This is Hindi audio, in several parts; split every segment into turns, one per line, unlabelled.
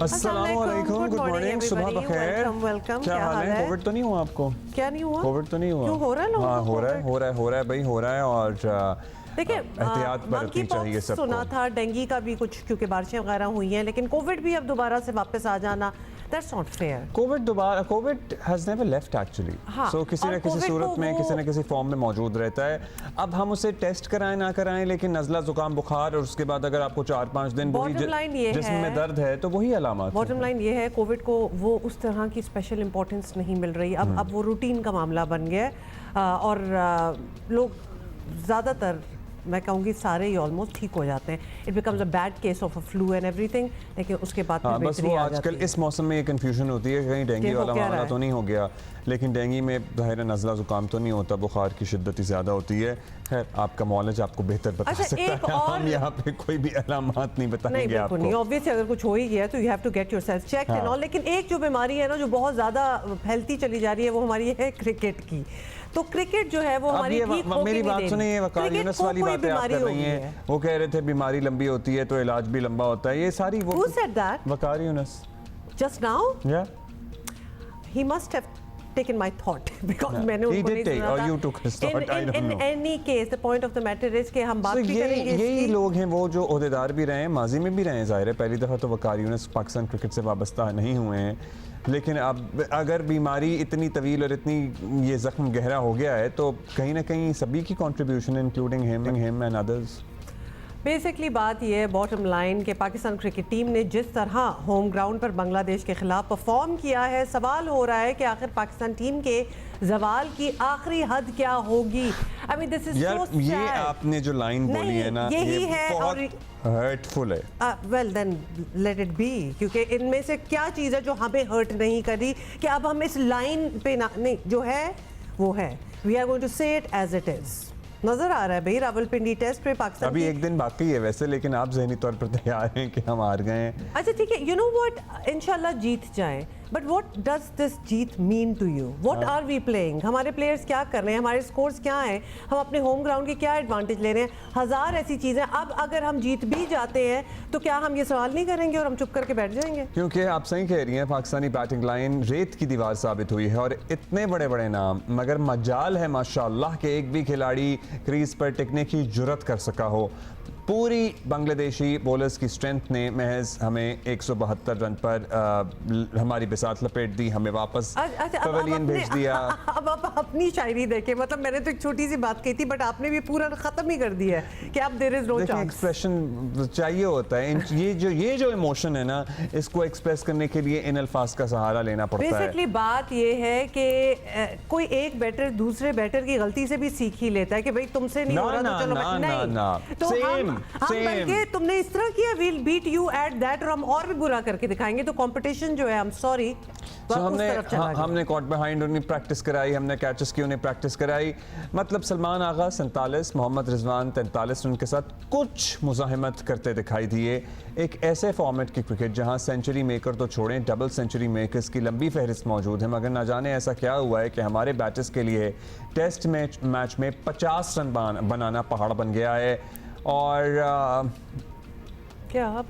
अस्सलामुअलैकुम, गुड मॉर्निंग, सुबह बखैर।
वेलकम।
क्या हाल है? कोविड तो नहीं हुआ आपको?
क्या नहीं हुआ?
कोविड तो नहीं हुआ?
क्यों हो रहा है?
हाँ, हो रहा है भाई, हो रहा है। और
देखिए,
एहतियात बरतनी चाहिए सबको।
सुना था डेंगू का भी कुछ, क्योंकि बारिशें वगैरह हुई हैं, लेकिन कोविड भी अब दोबारा से वापस आ जाना, that's not fair.
Covid has never left actually. So किसी न किसी सूरत में, किसी न किसी फॉर्म में मौजूद रहता है। अब हम उसे टेस्ट कराएं ना कराएं, लेकिन नज़ला, जुकाम, बुखार, और उसके बाद अगर आपको 4-5 दिन जिस्म में दर्द है तो वही अलामत।
बॉटम लाइन ये है, कोविड को वो उस तरह की स्पेशल इंपॉर्टेंस नहीं मिल रही। अब वो रूटीन का मामला बन गया है, और लोग ज़्यादातर, मैं कहूँगी सारे ही ऑलमोस्ट ठीक हो जाते हैं। It becomes a bad case of a flu and everything, लेकिन उसके बाद
बस वो आजकल इस मौसम में ये कंफ्यूजन होती है, कहीं डेंगू वाला मामला तो नहीं हो गया। लेकिन डेंगू में ज़ाहिर नज़ला जुकाम तो नहीं होता, बुखार की शिद्दत ही ज़्यादा होती है। खैर, आपका नॉलेज आपको बेहतर बता सकता है। हम यहाँ पे कोई भी अलामत नहीं बताएंगे आपको।
नहीं, ऑब्वियसली अगर कुछ हो ही गया तो you have to get yourself checked and all. लेकिन एक जो बीमारी है ना, जो बहुत ज़्यादा फैलती चली जा रही है, वो हमारी है क्रिकेट की। तो क्रिकेट जो है वो हमारी ठीक हो,
मेरी बात सुनिए, वकार यूनुस वाली बातें आप कर रही हैं। वो कह रहे थे बीमारी लंबी होती है तो इलाज भी लंबा होता है। ये सारी वो
Who said that?
Waqar Yunus
just now?
Yeah.
He must have taken my thought because मैंने उनको नहीं सुना था।
You took his thought. I don't know.
In any case, the point of the matter is कि हम बात भी करेंगे।
यही लोग हैं वो जो ओहदेदार भी रहे हैं, माजी में भी रहे हैं। ज़ाहिर है पहली दफ़ा तो वकार यूनुस पाकिस्तान क्रिकेट से वाबस्ता नहीं हुए हैं, लेकिन अब अगर बीमारी इतनी तवील और इतनी ये ज़ख्म गहरा हो गया है तो कहीं ना कहीं सभी की contribution, including him and others.
Basically बात यह है, बॉटम लाइन के पाकिस्तान क्रिकेट टीम ने जिस तरह होम ग्राउंड पर बांग्लादेश के खिलाफ परफॉर्म किया है, सवाल हो रहा है कि आखिर पाकिस्तान टीम के जवाल की आखिरी हद क्या होगी। I mean this is so sad.
ये आपने जो लाइन बोली है ना,
यही है
बहुत हर्टफुल है।
Well then let it be, क्योंकि इनमें से क्या चीज़ है जो हमें हर्ट नहीं करी कि अब हम इस लाइन पे ना, नहीं, जो है वो है। वी आर गोइंग टू से इट एज इट इज। नजर आ रहा है भाई, रावलपिंडी टेस्ट पे पाकिस्तान
अभी एक दिन बाकी है वैसे, लेकिन आप ज़हनी तौर पर तैयार हैं कि हम हार गए हैं।
अच्छा ठीक है, यू नो व्हाट, इंशाल्लाह जीत जाए, बट व्हाट डज दिस जीत mean to you? What are we playing? हमारे प्लेयर्स क्या कर रहे हैं? हमारे स्कोर्स क्या हैं? हम अपने होम ग्राउंड की क्या एडवांटेज ले रहे हैं? हज़ार ऐसी चीज़ें। अब अगर हम जीत भी जाते हैं तो क्या हम ये सवाल नहीं करेंगे और हम चुप करके बैठ जाएंगे?
क्योंकि आप सही कह रही हैं, पाकिस्तानी बैटिंग लाइन रेत की दीवार साबित हुई है, और इतने बड़े बड़े नाम, मगर मजाल है माशाल्लाह के एक भी खिलाड़ी क्रीज पर टिकने की जुर्रत कर सका हो। पूरी बांग्लादेशी बॉलर्स की स्ट्रेंथ ने महज हमें 172 रन पर हमारी बिसात लपेट दी, हमें वापस पवेलियन भेज दिया।
अब आप अपनी शायरी देखें, मतलब मैंने तो एक छोटी सी बात कही थी, बट आपने भी पूरा खत्म ही कर दिया है कि अब there is no chance.
Expression चाहिए होता है। ये जो इमोशन है ना, इसको एक्सप्रेस करने के लिए इन अल्फाज का सहारा लेना पड़ता है।
बेसिकली बात ये है कि कोई एक बैटर दूसरे बैटर की गलती से भी सीख ही लेता है कि भाई तुमसे नहीं हो रहा तो चलो नहीं, तो हम बल्कि तुमने इस तरह किया, we'll beat you at that, और हम और भी बुरा करके दिखाएंगे। तो कंपटीशन जो है, आई एम सॉरी,
हमने कॉट बिहाइंड उन्हें प्रैक्टिस कराई, हमने कैचेस की उन्हें प्रैक्टिस कराई। मतलब सलमान आगा 47, मोहम्मद रिजवान 43 रन के साथ कुछ मुजाहिमत करते दिखाई दिए। एक ऐसे फॉर्मेट की क्रिकेट जहां सेंचुरी मेकर तो छोड़ें, डबल सेंचुरी मेकर्स की लंबी फहरिस्त मौजूद है, मगर ना जाने ऐसा क्या हुआ है कि हमारे बैटर्स के लिए टेस्ट मैच में 50 रन बनाना पहाड़ बन गया है। और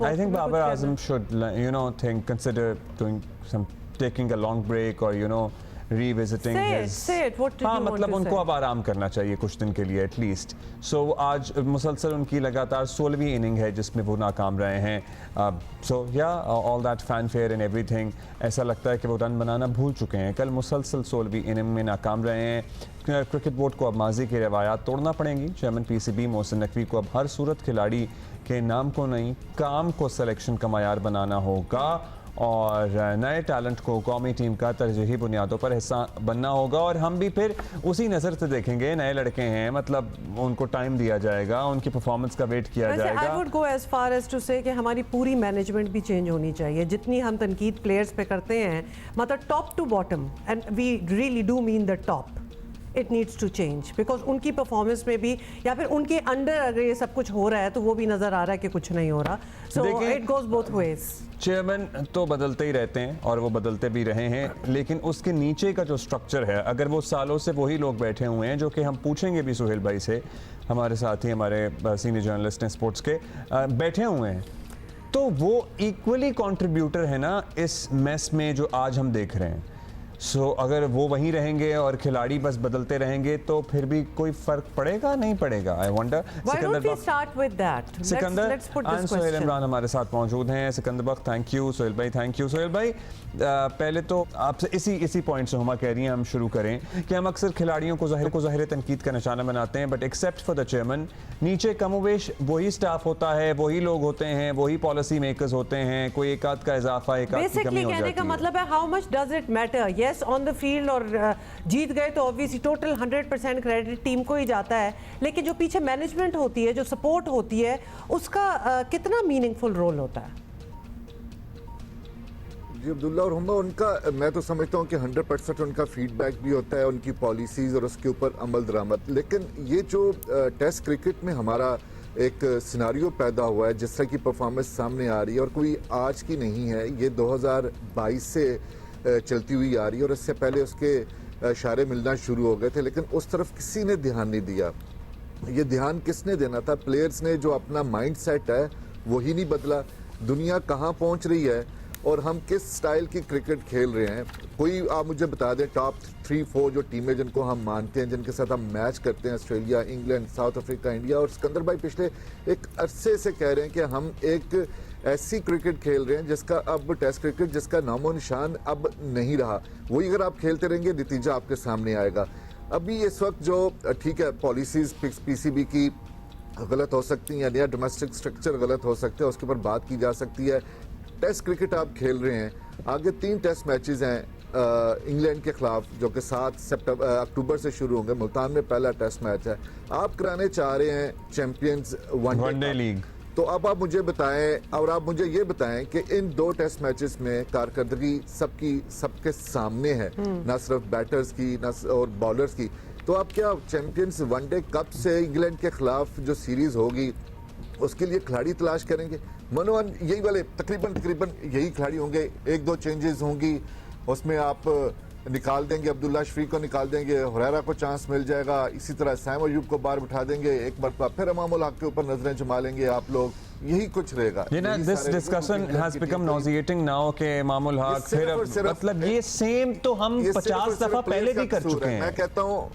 I
think Babar Azam should, consider taking a long break, or revisiting his.
Say it. What did you want
मतलब
to
उनको
say?
अब आराम करना चाहिए कुछ दिन के लिए एटलीस्ट। सो आज मुसलसल उनकी लगातार 16वीं इनिंग है जिसमें वो नाकाम रहे हैं। सो या all that fanfare and everything, ऐसा लगता है कि वो रन बनाना भूल चुके हैं। कल मुसलसल 16वीं इनिंग में नाकाम रहे हैं। क्रिकेट बोर्ड को अब माजी की रवायात तोड़ना पड़ेंगी। चेयरमैन PCB मोहसिन नकवी को अब हर सूरत खिलाड़ी के नाम को नहीं, काम को सिलेक्शन का मयार बनाना होगा, और नए टैलेंट को कौमी टीम का तरजीही बुनियादों पर हिस्सा बनना होगा। और हम भी फिर उसी नज़र से देखेंगे, नए लड़के हैं, मतलब उनको टाइम दिया जाएगा, उनकी परफॉर्मेंस का वेट किया जाएगा।
I would go as far as to say कि हमारी पूरी मैनेजमेंट भी चेंज होनी चाहिए। जितनी हम तनकीद प्लेयर्स पे करते हैं, मतलब top to bottom, and we really do mean the top, it needs to change, because उनकी परफॉर्मेंस में भी, या फिर उनके अंडर अगर ये सब कुछ हो रहा है तो वो भी नज़र आ रहा है कि कुछ नहीं हो रहा। So it goes both ways.
Chairman तो बदलते ही रहते हैं और वो बदलते भी रहे हैं, लेकिन उसके नीचे का जो स्ट्रक्चर है, अगर वो सालों से वही लोग बैठे हुए हैं, जो कि हम पूछेंगे भी सुहेल भाई से, हमारे साथी, हमारे सीनियर जर्नलिस्ट हैं स्पोर्ट्स के, बैठे हुए हैं, तो वो इक्वली कंट्रीब्यूटर है ना इस मैस में जो आज हम देख रहे हैं। सो अगर वो वहीं रहेंगे और खिलाड़ी बस बदलते रहेंगे तो फिर भी कोई फर्क पड़ेगा नहीं पड़ेगा। I wonder.
Why don't we start with that?
Sikandar
Let's put
and
this
Sohail
question.
Imran हमारे साथ मौजूद हैं। सिकंदर बख्त थैंक यू, सोहेल भाई थैंक यू। सोहेल भाई पहले तो आपसे इसी पॉइंट से हुमा कह रही हैं हम शुरू करें कि हम अक्सर खिलाड़ियों को ज़ाहिर तनकीद का निशाना बनाते हैं, but except for the chairman नीचे कमोवेश वही स्टाफ होता है, वही लोग होते हैं, वही पॉलिसी मेकर्स होते हैं, कोई एक आध का इजाफा एक आध की कमी हो
कहने
जाती
का
है।
मतलब है how much does it matter. Yes on the field और जीत गए तो ऑब्वियसली टोटल 100% क्रेडिट टीम को ही जाता है, लेकिन जो पीछे मैनेजमेंट होती है, जो सपोर्ट होती है, उसका कितना मीनिंगफुल रोल होता है?
जी अब्दुल्ला और हुमा, उनका मैं तो समझता हूँ कि 100% उनका फीडबैक भी होता है, उनकी पॉलिसीज़ और उसके ऊपर अमल दरामद। लेकिन ये जो टेस्ट क्रिकेट में हमारा एक सिनारियो पैदा हुआ है, जिस तरह की परफॉर्मेंस सामने आ रही है और कोई आज की नहीं है, ये 2022 से चलती हुई आ रही है और इससे पहले उसके इशारे मिलना शुरू हो गए थे, लेकिन उस तरफ किसी ने ध्यान नहीं दिया। ये ध्यान किसने देना था? प्लेयर्स ने, जो अपना माइंड सेट है वही नहीं बदला। दुनिया कहाँ पहुँच रही है और हम किस स्टाइल की क्रिकेट खेल रहे हैं, कोई आप मुझे बता दें टॉप 3-4 जो टीमें जिनको हम मानते हैं, जिनके साथ हम मैच करते हैं, Australia, England, south Africa, India. और सिकंदर भाई पिछले एक अरसे से कह रहे हैं कि हम एक ऐसी क्रिकेट खेल रहे हैं जिसका अब टेस्ट क्रिकेट जिसका नामो निशान अब नहीं रहा। वही अगर आप खेलते रहेंगे नतीजा आपके सामने आएगा। अभी इस वक्त जो ठीक है पॉलिसीज पीसीबी की गलत हो सकती हैं या डोमेस्टिक स्ट्रक्चर गलत हो सकता है, उसके ऊपर बात की जा सकती है। टेस्ट क्रिकेट आप खेल रहे हैं, आगे 3 टेस्ट मैचेस हैं इंग्लैंड के खिलाफ जो कि 7 अक्टूबर से शुरू होंगे। मुल्तान में पहला टेस्ट मैच है। आप कराने चाह रहे हैं चैंपियंस वनडे
लीग।
तो अब आप मुझे बताएं और आप मुझे ये बताएं कि इन 2 टेस्ट मैचेस में कारकर्दगी सबके सामने है, ना सिर्फ बैटर्स की ना और बॉलर्स की। तो आप क्या चैंपियंस वनडे कप से इंग्लैंड के खिलाफ जो सीरीज होगी उसके लिए खिलाड़ी तलाश करेंगे? मनोहन यही वाले तकरीबन यही खिलाड़ी होंगे, 1-2 चेंजेस होंगी, उसमें आप निकाल देंगे, अब्दुल्ला शफीक को निकाल देंगे, हुरैरा को चांस मिल जाएगा, इसी तरह सैम अयूब को बाहर बिठा देंगे, एक बार फिर इमामुल हक के ऊपर नजरें जमा लेंगे आप लोग। यही कुछ रहेगा।
This discussion has become nauseating now के इमामुल हक फिर मतलब ये सेम तो हम 50 दफा पहले भी कर चुके हैं।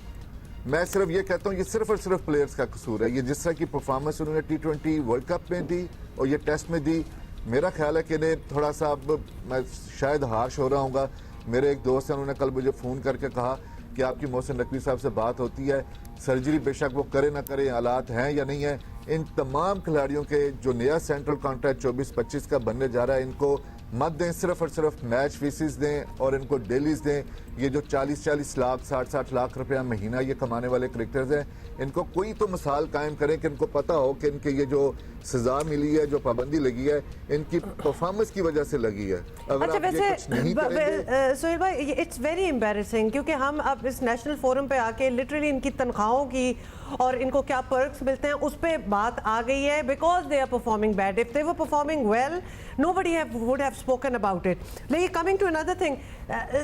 मैं सिर्फ ये कहता हूँ ये सिर्फ और सिर्फ प्लेयर्स का कसूर है। ये जिस तरह की परफॉर्मेंस उन्होंने T20 वर्ल्ड कप में दी और ये टेस्ट में दी, मेरा ख्याल है कि इन्हें थोड़ा सा, अब मैं शायद हार्श हो रहा हूँगा, मेरे एक दोस्त हैं, उन्होंने कल मुझे फ़ोन करके कहा कि आपकी मोहसिन नकवी साहब से बात होती है, सर्जरी बेशक वो करे ना करे, हालात हैं या नहीं है। इन तमाम खिलाड़ियों के जो नया सेंट्रल कॉन्ट्रैक्ट 24-25 का बनने जा रहा है, इनको मत दें, सिर्फ और सिर्फ मैच फीसिस दें और इनको डेलीज दें। ये जो 40-40 लाख 60-60 लाख रुपया महीना ये कमाने वाले क्रिकेटर्स हैं, इनको कोई तो मिसाल कायम करें कि इनको पता हो कि इनके ये जो सजा मिली है, जो पाबंदी लगी है, इनकी परफॉर्मेंस की वजह से लगी है। अगर
अच्छा,
आप ये कुछ नहीं करेंगे,
सोहेल भाई इट्स वेरी एम्बैरेसिंग, क्योंकि हम अब इस नेशनल फोरम पे आके लिटरली इनकी तनख्वाहों की और इनको क्या पर्क्स मिलते हैं उस पे बात आ गई है, because they are performing bad. If they were performing well nobody would have spoken about it. लेकिन coming to another thing,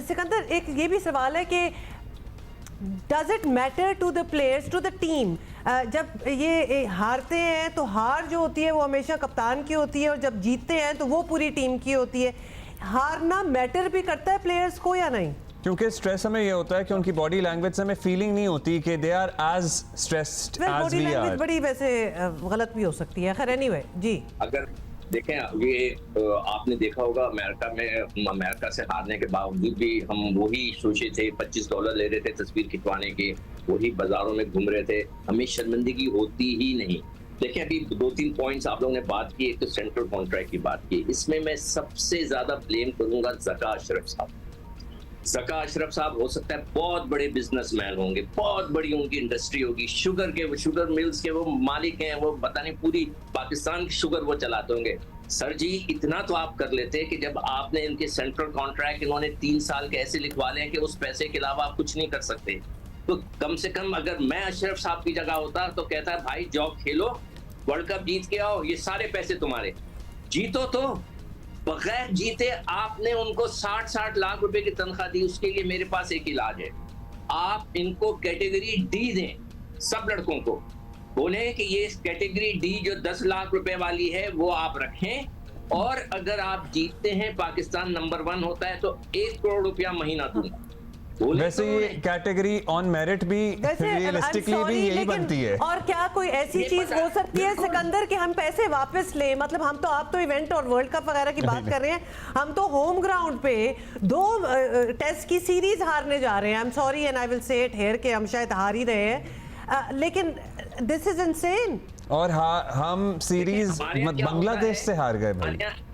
Sikandar, एक ये भी सवाल है कि does it matter to the players, to the team? जब ये हारते हैं तो हार जो होती है वो हमेशा कप्तान की होती है और जब जीतते हैं तो वो पूरी टीम की होती है। हारना मैटर भी करता है प्लेयर्स को या नहीं?
क्योंकि स्ट्रेस हमें ये होता है कि उनकी बॉडी लैंग्वेज से हमें फीलिंग नहीं होती कि they are as stressed as
body
we
language
are.
बड़ी वैसे गलत भी हो सकती है। खैर एनीवे जी,
अगर देखें ये आपने देखा होगा अमेरिका से हारने के बावजूद भी हम वही सोचे थे, $25 ले रहे थे तस्वीर खिंचवाने के, वही बाजारों में घूम रहे थे, हमें शर्मिंदगी होती ही नहीं। देखिए अभी 2-3 पॉइंट्स आप लोगों ने बात की, एक तो सेंट्रल कॉन्ट्रैक्ट की बात की, इसमें मैं सबसे ज्यादा ब्लेम करूंगा ज़का अशरफ साहब। ज़का अशरफ साहब हो सकता है बहुत बड़े बिजनेसमैन होंगे, बहुत बड़ी उनकी इंडस्ट्री होगी, शुगर मिल्स के वो मालिक हैं, वो पता नहीं पूरी पाकिस्तान की शुगर वो चलाते होंगे। सर जी इतना तो आप कर लेते कि जब आपने इनके सेंट्रल कॉन्ट्रैक्ट इन्होंने 3 साल के ऐसे लिखवा लें कि उस पैसे के अलावा आप कुछ नहीं कर सकते, तो कम से कम अगर मैं अशरफ साहब की जगह होता तो कहता है भाई जाओ खेलो, वर्ल्ड कप जीत के आओ, ये सारे पैसे तुम्हारे, जीतो। तो बगैर जीते आपने उनको 60-60 लाख रुपए की तनख्वाह दी। उसके लिए मेरे पास एक इलाज है, आप इनको कैटेगरी डी दें, सब लड़कों को बोले कि ये कैटेगरी डी जो 10 लाख रुपए वाली है वो आप रखें और अगर आप जीतते हैं, पाकिस्तान नंबर 1 होता है, तो 1 करोड़ रुपया महीना दूंगा। बोले
वैसे
तो
ये
उन्होंने।
कैटेगरी ऑन मेरिट भी
वैसे I'm
रियलिस्टिकली भी
sorry,
यही
लेकिन
बनती है।
और क्या कोई ऐसी
ये
चीज
पता
हो
है,
सकती है
बिल्कुल।
सिकंदर कि हम पैसे वापस लें? मतलब हम तो, आप तो इवेंट और वर्ल्ड कप वगैरह की बात कर रहे हैं, हम तो होम ग्राउंड पे 2 टेस्ट की सीरीज हारने जा रहे हैं। I am sorry and I will say it here कि हम शायद हार ही रहे हैं, लेकिन दिस इज इनसेन।
और हम सीरीज
हमारे यहाँ क्या
बांग्लादेश
होता
से
है,
हार गए
हमारे
भाई।
यहाँ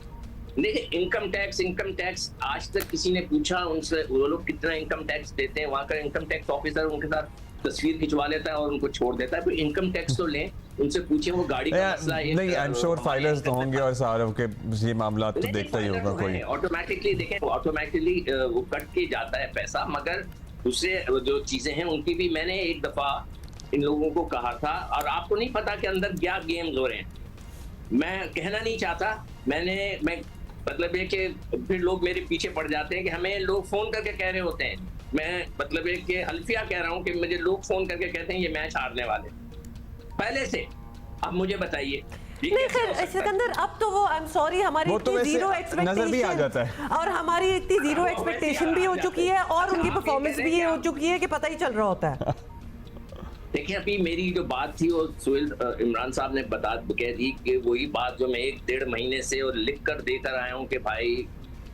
देखिए, इनकम टैक्स आज तक किसी ने पूछा उनसे, वो लोग कितना इनकम टैक्स देते हैं? वहां का इनकम टैक्स ऑफिसर उनके साथ तस्वीर खिंचवा लेता है और उनको छोड़ देता है। तो इनकम टैक्स तो लें, उनसे पूछे वो गाड़ी का मसला है।
नहीं, आई एम श्योर फाइलर्स तो होंगे और सारों के ये मामला तो देखता ही होगा कोई।
ऑटोमेटिकली देखें, ऑटोमेटिकली वो कट के जाता है पैसा, मगर दूसरे जो चीजें हैं उनकी भी मैंने एक दफा इन लोगों को कहा था, और आपको नहीं पता कि अंदर क्या गेम्स हो रहे हैं। मैं कहना नहीं चाहता, मैं मतलब ये कि फिर लोग मेरे पीछे पड़ जाते हैं कि हमें लोग फोन करके कह रहे होते हैं। मैं मतलब ये कि हल्फिया कह रहा हूँ कि मुझे लोग फोन करके कहते हैं ये मैच हारने वाले पहले से। अब मुझे बताइए, ये
नहीं
कैसे हो
खैर
सकता है?
सिकंदर, अब तो वो आई एम सॉरी, हमारी
वो तो
इतनी
वैसे
जीरो
नजर भी आ जाता
एक्सपेक्टेशन और हमारी इतनी जीरो
वो वैसे
एक्सपेक्टेशन भी
आ
हो
जाता
चुकी
है।
है और
अच्छा,
उनकी
आप ये
परफॉर्मेंस
कह
भी
रहे
ये
हैं
हो
कि
चुकी है कि पता ही चल रहा होता है।
देखिए, अभी मेरी जो बात थी वो सोहेल इमरान साहब ने कह दी कि वही बात जो मैं 1-1.5 महीने से और लिख कर देकर आया हूँ कि भाई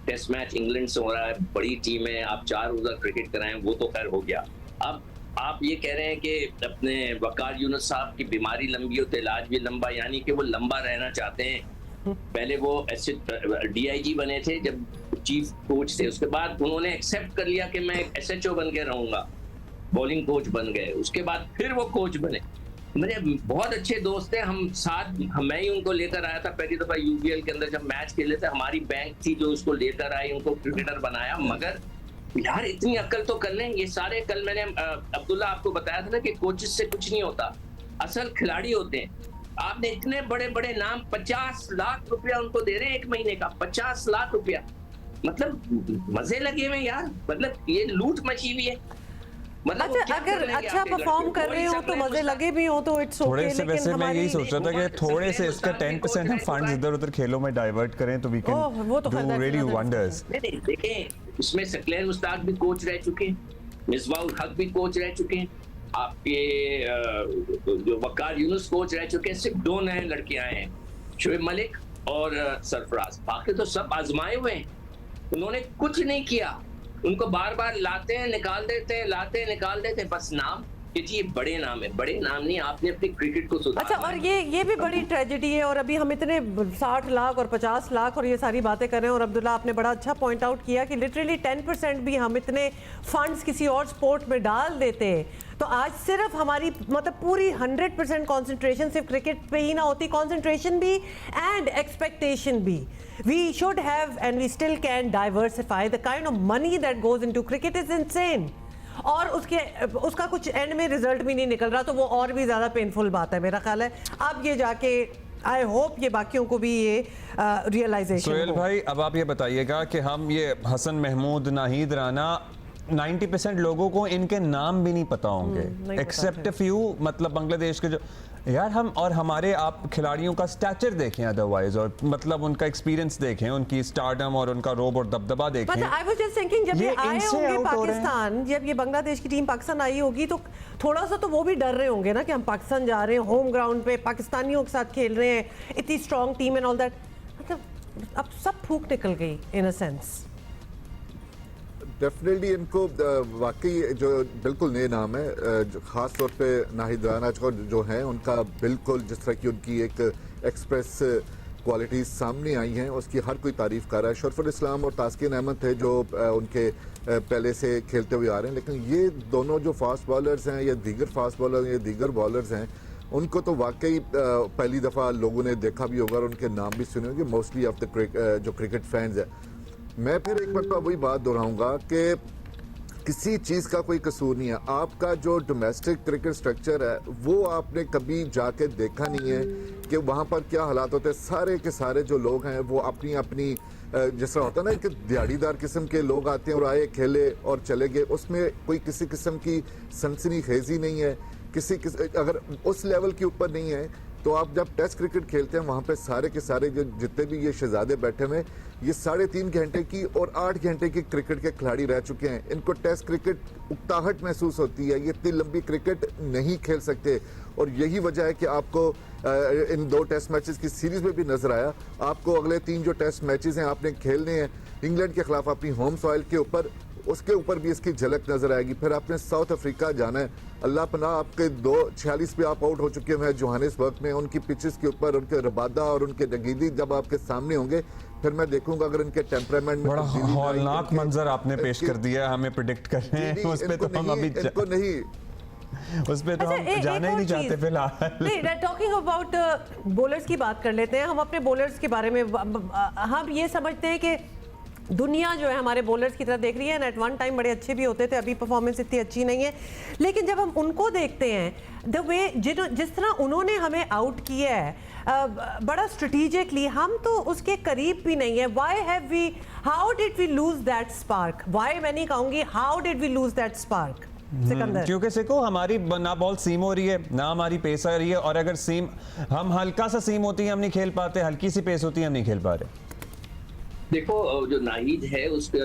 टेस्ट मैच इंग्लैंड से हो रहा है, बड़ी टीम है, आप 4 ओवर क्रिकेट कराएं, वो तो खैर हो गया। अब आप ये कह रहे हैं कि अपने वकार यूनुस साहब की बीमारी लंबी हो तो इलाज भी लंबा, यानी कि वो लंबा रहना चाहते हैं। पहले वो DIG बने थे जब चीफ कोच थे, उसके बाद उन्होंने एक्सेप्ट कर लिया कि मैं SHO बन के रहूंगा, बॉलिंग कोच बन गए, उसके बाद फिर वो कोच बने। मेरे बहुत अच्छे दोस्त थे, हम साथ, मैं ही उनको लेकर आया था पहली दफा UBL के अंदर जब मैच खेले थे। हमारी बैंक थी जो उसको लेकर आई, उनको क्रिकेटर बनाया। मगर यार इतनी अक्ल तो कर लें ये सारे। कल मैंने अब्दुल्ला आपको बताया था ना कि कोचेस से कुछ नहीं होता, असल खिलाड़ी होते हैं। आपने इतने बड़े बड़े नाम, 50 लाख रुपया उनको दे रहे हैं 1 महीने का, 50 लाख रुपया। मतलब मजे लगे हुए यार, मतलब ये लूट मची हुई है। मतलब वो
अच्छा,
क्या कर
अगर
लेंगे
अच्छा
आपके
परफॉर्म
लड़के?
कर
वही
रहे हो
सब
तो
रहे
मजे
मुश्ताक।
लगे भी हो तो इट्स
थोड़े
ओके,
से
लेकिन
वैसे मैं
हमारी
यही सोच रहा था कि
बहुत
थोड़े से
सकते
इसका
हैं
10% हम
मुस्ताक
फंड्स
भी
इधर उधर खेलों में डाइवर्ट करें तो वी
ओह, वो तो
कैन
खैर
do
that's
really
another
wonders.
नहीं, देखें उसमें सकलैन मुस्ताक भी कोच रह चुके हैं, मिसबाहुल हक भी कोच रह चुके हैं, आपके जो वकार यूनुस कोच रह चुके हैं। सिर्फ 2 नए लड़के आए हैं, शुएब मलिक और सरफराज, बाकी तो सब आजमाए हुए हैं। उन्होंने कुछ नहीं किया, उनको बार बार लाते हैं निकाल देते हैं, लाते हैं निकाल देते हैं, बस नाम कि जी ये बड़े नाम है। बड़े नाम नहीं, आपने अपनी क्रिकेट को सुधारना
अच्छा, और
है।
ये भी बड़ी ट्रेजेडी है। और अभी हम इतने 60 लाख और 50 लाख और ये सारी बातें कर रहे हैं, और अब्दुल्ला आपने बड़ा अच्छा पॉइंट आउट किया कि लिटरली 10% भी हम इतने फंड्स किसी और स्पोर्ट में डाल देते तो आज सिर्फ हमारी मतलब पूरी 100% कंसंट्रेशन सिर्फ क्रिकेट पे ही ना होती, कंसंट्रेशन भी एंड एक्सपेक्टेशन भी। We should have and we still can diversify the kind of money that goes into cricket is insane. और उसका कुछ एंड में रिजल्ट भी नहीं निकल रहा, तो वो और भी ज्यादा पेनफुल बात है मेरा ख्याल है। अब ये जाके आई होप ये बाकियों को भी ये रियलाइजेशन।
सोहेल भाई, अब आप ये बताइएगा कि हम ये हसन महमूद, नाहिद राना, 90% लोगों को इनके नाम भी नहीं पता
नहीं
होंगे
पता
एक्सेप्ट फ्यू। मतलब बांग्लादेश के जो यार हम और हमारे आप खिलाड़ियों का स्टैचर देखें अदरवाइज, और मतलब उनका एक्सपीरियंस देखें, उनकी स्टारडम और उनका रोब और दबदबा देखें।
आई वाज जस्ट थिंकिंग जब ये आए
इनसे
होंगे
out हो रहे हैं।
पाकिस्तान, जब ये बांग्लादेश की टीम पाकिस्तान आई होगी तो थोड़ा सा तो वो भी डर रहे होंगे ना कि हम पाकिस्तान जा रहे हैं, होम ग्राउंड पे पाकिस्तानियों के साथ खेल रहे हैं, इतनी strong team and all that. मतलब अब सब फूक निकल गई इन अ सेंस।
डेफिनेटली इनको वाकई जो बिल्कुल नए नाम है, ख़ास तौर पे नाहिद राना जो हैं उनका बिल्कुल जिस तरह की उनकी एक एक्सप्रेस क्वालिटीज़ सामने आई हैं उसकी हर कोई तारीफ़ कर रहा है। शरफुल इस्लाम और तास्किन अहमद थे जो उनके पहले से खेलते हुए आ रहे हैं, लेकिन ये दोनों जो फास्ट बॉलर्स हैं या दीगर फास्ट बॉलर या दीगर बॉलर्स हैं उनको तो वाकई पहली दफ़ा लोगों ने देखा भी होगा और उनके नाम भी सुने होंगे मोस्टली ऑफ द जो क्रिकेट फैंस है। मैं फिर एक मरतबा वही बात दोहराऊंगा कि किसी चीज़ का कोई कसूर नहीं है। आपका जो डोमेस्टिक क्रिकेट स्ट्रक्चर है वो आपने कभी जाके देखा नहीं है कि वहाँ पर क्या हालात होते हैं। सारे के सारे जो लोग हैं वो अपनी अपनी जिस तरह होता है ना कि दिहाड़ीदार किस्म के लोग आते हैं और आए खेले और चले गए, उसमें कोई किसी किस्म की सनसनी खेजी नहीं है, अगर उस लेवल के ऊपर नहीं है तो आप जब टेस्ट क्रिकेट खेलते हैं वहां पे सारे के सारे जो जितने भी ये शहजादे बैठे हुए हैं, ये 3.5 घंटे की और 8 घंटे की क्रिकेट के खिलाड़ी रह चुके हैं। इनको टेस्ट क्रिकेट उकताहट महसूस होती है, ये इतनी लंबी क्रिकेट नहीं खेल सकते। और यही वजह है कि आपको इन 2 टेस्ट मैचेस की सीरीज में भी नजर आया, आपको अगले 3 जो टेस्ट मैचेस हैं आपने खेलने हैं इंग्लैंड के खिलाफ अपनी होम सॉइल के ऊपर, उसके ऊपर भी इसकी झलक नजर आएगी। फिर आपने साउथ अफ्रीका जाना है, अल्लाह पनाह आपके 2:46 पे आप आउट हो चुके हैं जोहानिसबर्ग में, उनकी पिचेस के ऊपर उनके रबादा और उनके नगीदी जब आपके सामने होंगे, फिर मैं देखूंगा अगर इनके टेम्परामेंट में
बड़ा हौलनाक मंजर आपने पेश कर दिया, हमें प्रिडिक्ट कर रहे हैं उस पे, तो हम अभी
इनको नहीं
उस पे तो हम जाना ही नहीं चाहते फिलहाल।
नहीं, टॉकिंग अबाउट बॉलर्स की बात कर लेते हैं हम। अपने बॉलर्स के बारे में हम ये समझते हैं कि दुनिया जो है हमारे बॉलर्स की तरफ देख रही है, एट वन टाइम बड़े अच्छे भी होते थे, अभी परफॉर्मेंस इतनी अच्छी नहीं है। लेकिन जब हम उनको देखते हैं द वे जिस तरह उन्होंने हमें आउट किया है बड़ा स्ट्रेटेजिकली, हम तो उसके करीब भी नहीं है। Why have we, how did we lose that spark? Why मैं नहीं कहूंगी, how did we lose that spark? Sikandar,
क्योंकि सिको हमारी ना बॉल सीम हो रही है ना हमारी पेस आ रही है, और अगर सीम हम हल्का सा सीम होती है हम नहीं खेल पाते, हल्की सी पेस होती है हम नहीं खेल पा रहे।
देखो जो नाहिद है उसका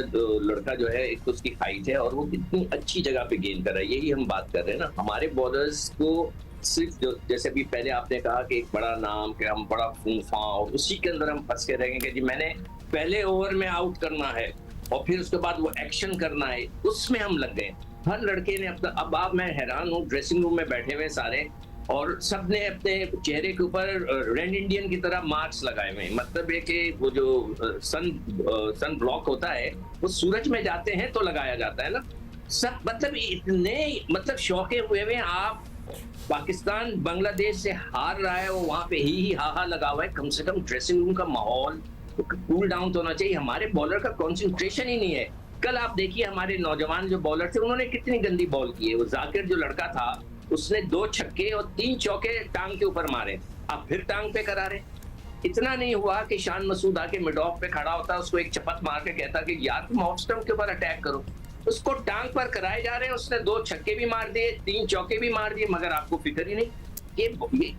लड़का जो है, एक तो उसकी हाइट है और वो कितनी अच्छी जगह पे गेंद कर रहा है, यही हम बात कर रहे हैं ना। हमारे बॉलर्स को सिर्फ जो जैसे अभी पहले आपने कहा कि एक बड़ा नाम कि हम बड़ा फूफा और उसी के अंदर हम फंस के रहेंगे कि जी मैंने पहले ओवर में आउट करना है और फिर उसके बाद वो एक्शन करना है, उसमें हम लग गए। हर लड़के ने अपना, अब आप मैं हैरान हूँ, ड्रेसिंग रूम में बैठे हुए सारे और सबने अपने चेहरे के ऊपर रेड इंडियन की तरह मार्क्स लगाए हुए हैं। मतलब है कि वो जो सन ब्लॉक होता है वो सूरज में जाते हैं तो लगाया जाता है ना, सब मतलब इतने मतलब शौके हुए हुए। आप पाकिस्तान बांग्लादेश से हार रहा है, वो वहां पे ही हाहा लगा हुआ है। कम से कम ड्रेसिंग रूम का माहौल कूल डाउन तो होना चाहिए। हमारे बॉलर का कंसंट्रेशन ही नहीं है। कल आप देखिए हमारे नौजवान जो बॉलर थे उन्होंने कितनी गंदी बॉल की है। वो जाकिर जो लड़का था उसने 2 छक्के और 3 चौके टांग के ऊपर मारे, आप फिर टांग पे करा रहे। इतना नहीं हुआ कि शान मसूद आके मिड ऑफ पे खड़ा होता, उसको एक चपत मार के कहता कि यार तुम ऑफ स्टंप के ऊपर अटैक करो। उसको टांग पर कराए जा रहे हैं, उसने 2 छक्के भी मार दिए, 3 चौके भी मार दिए, मगर आपको फिक्र ही नहीं। ये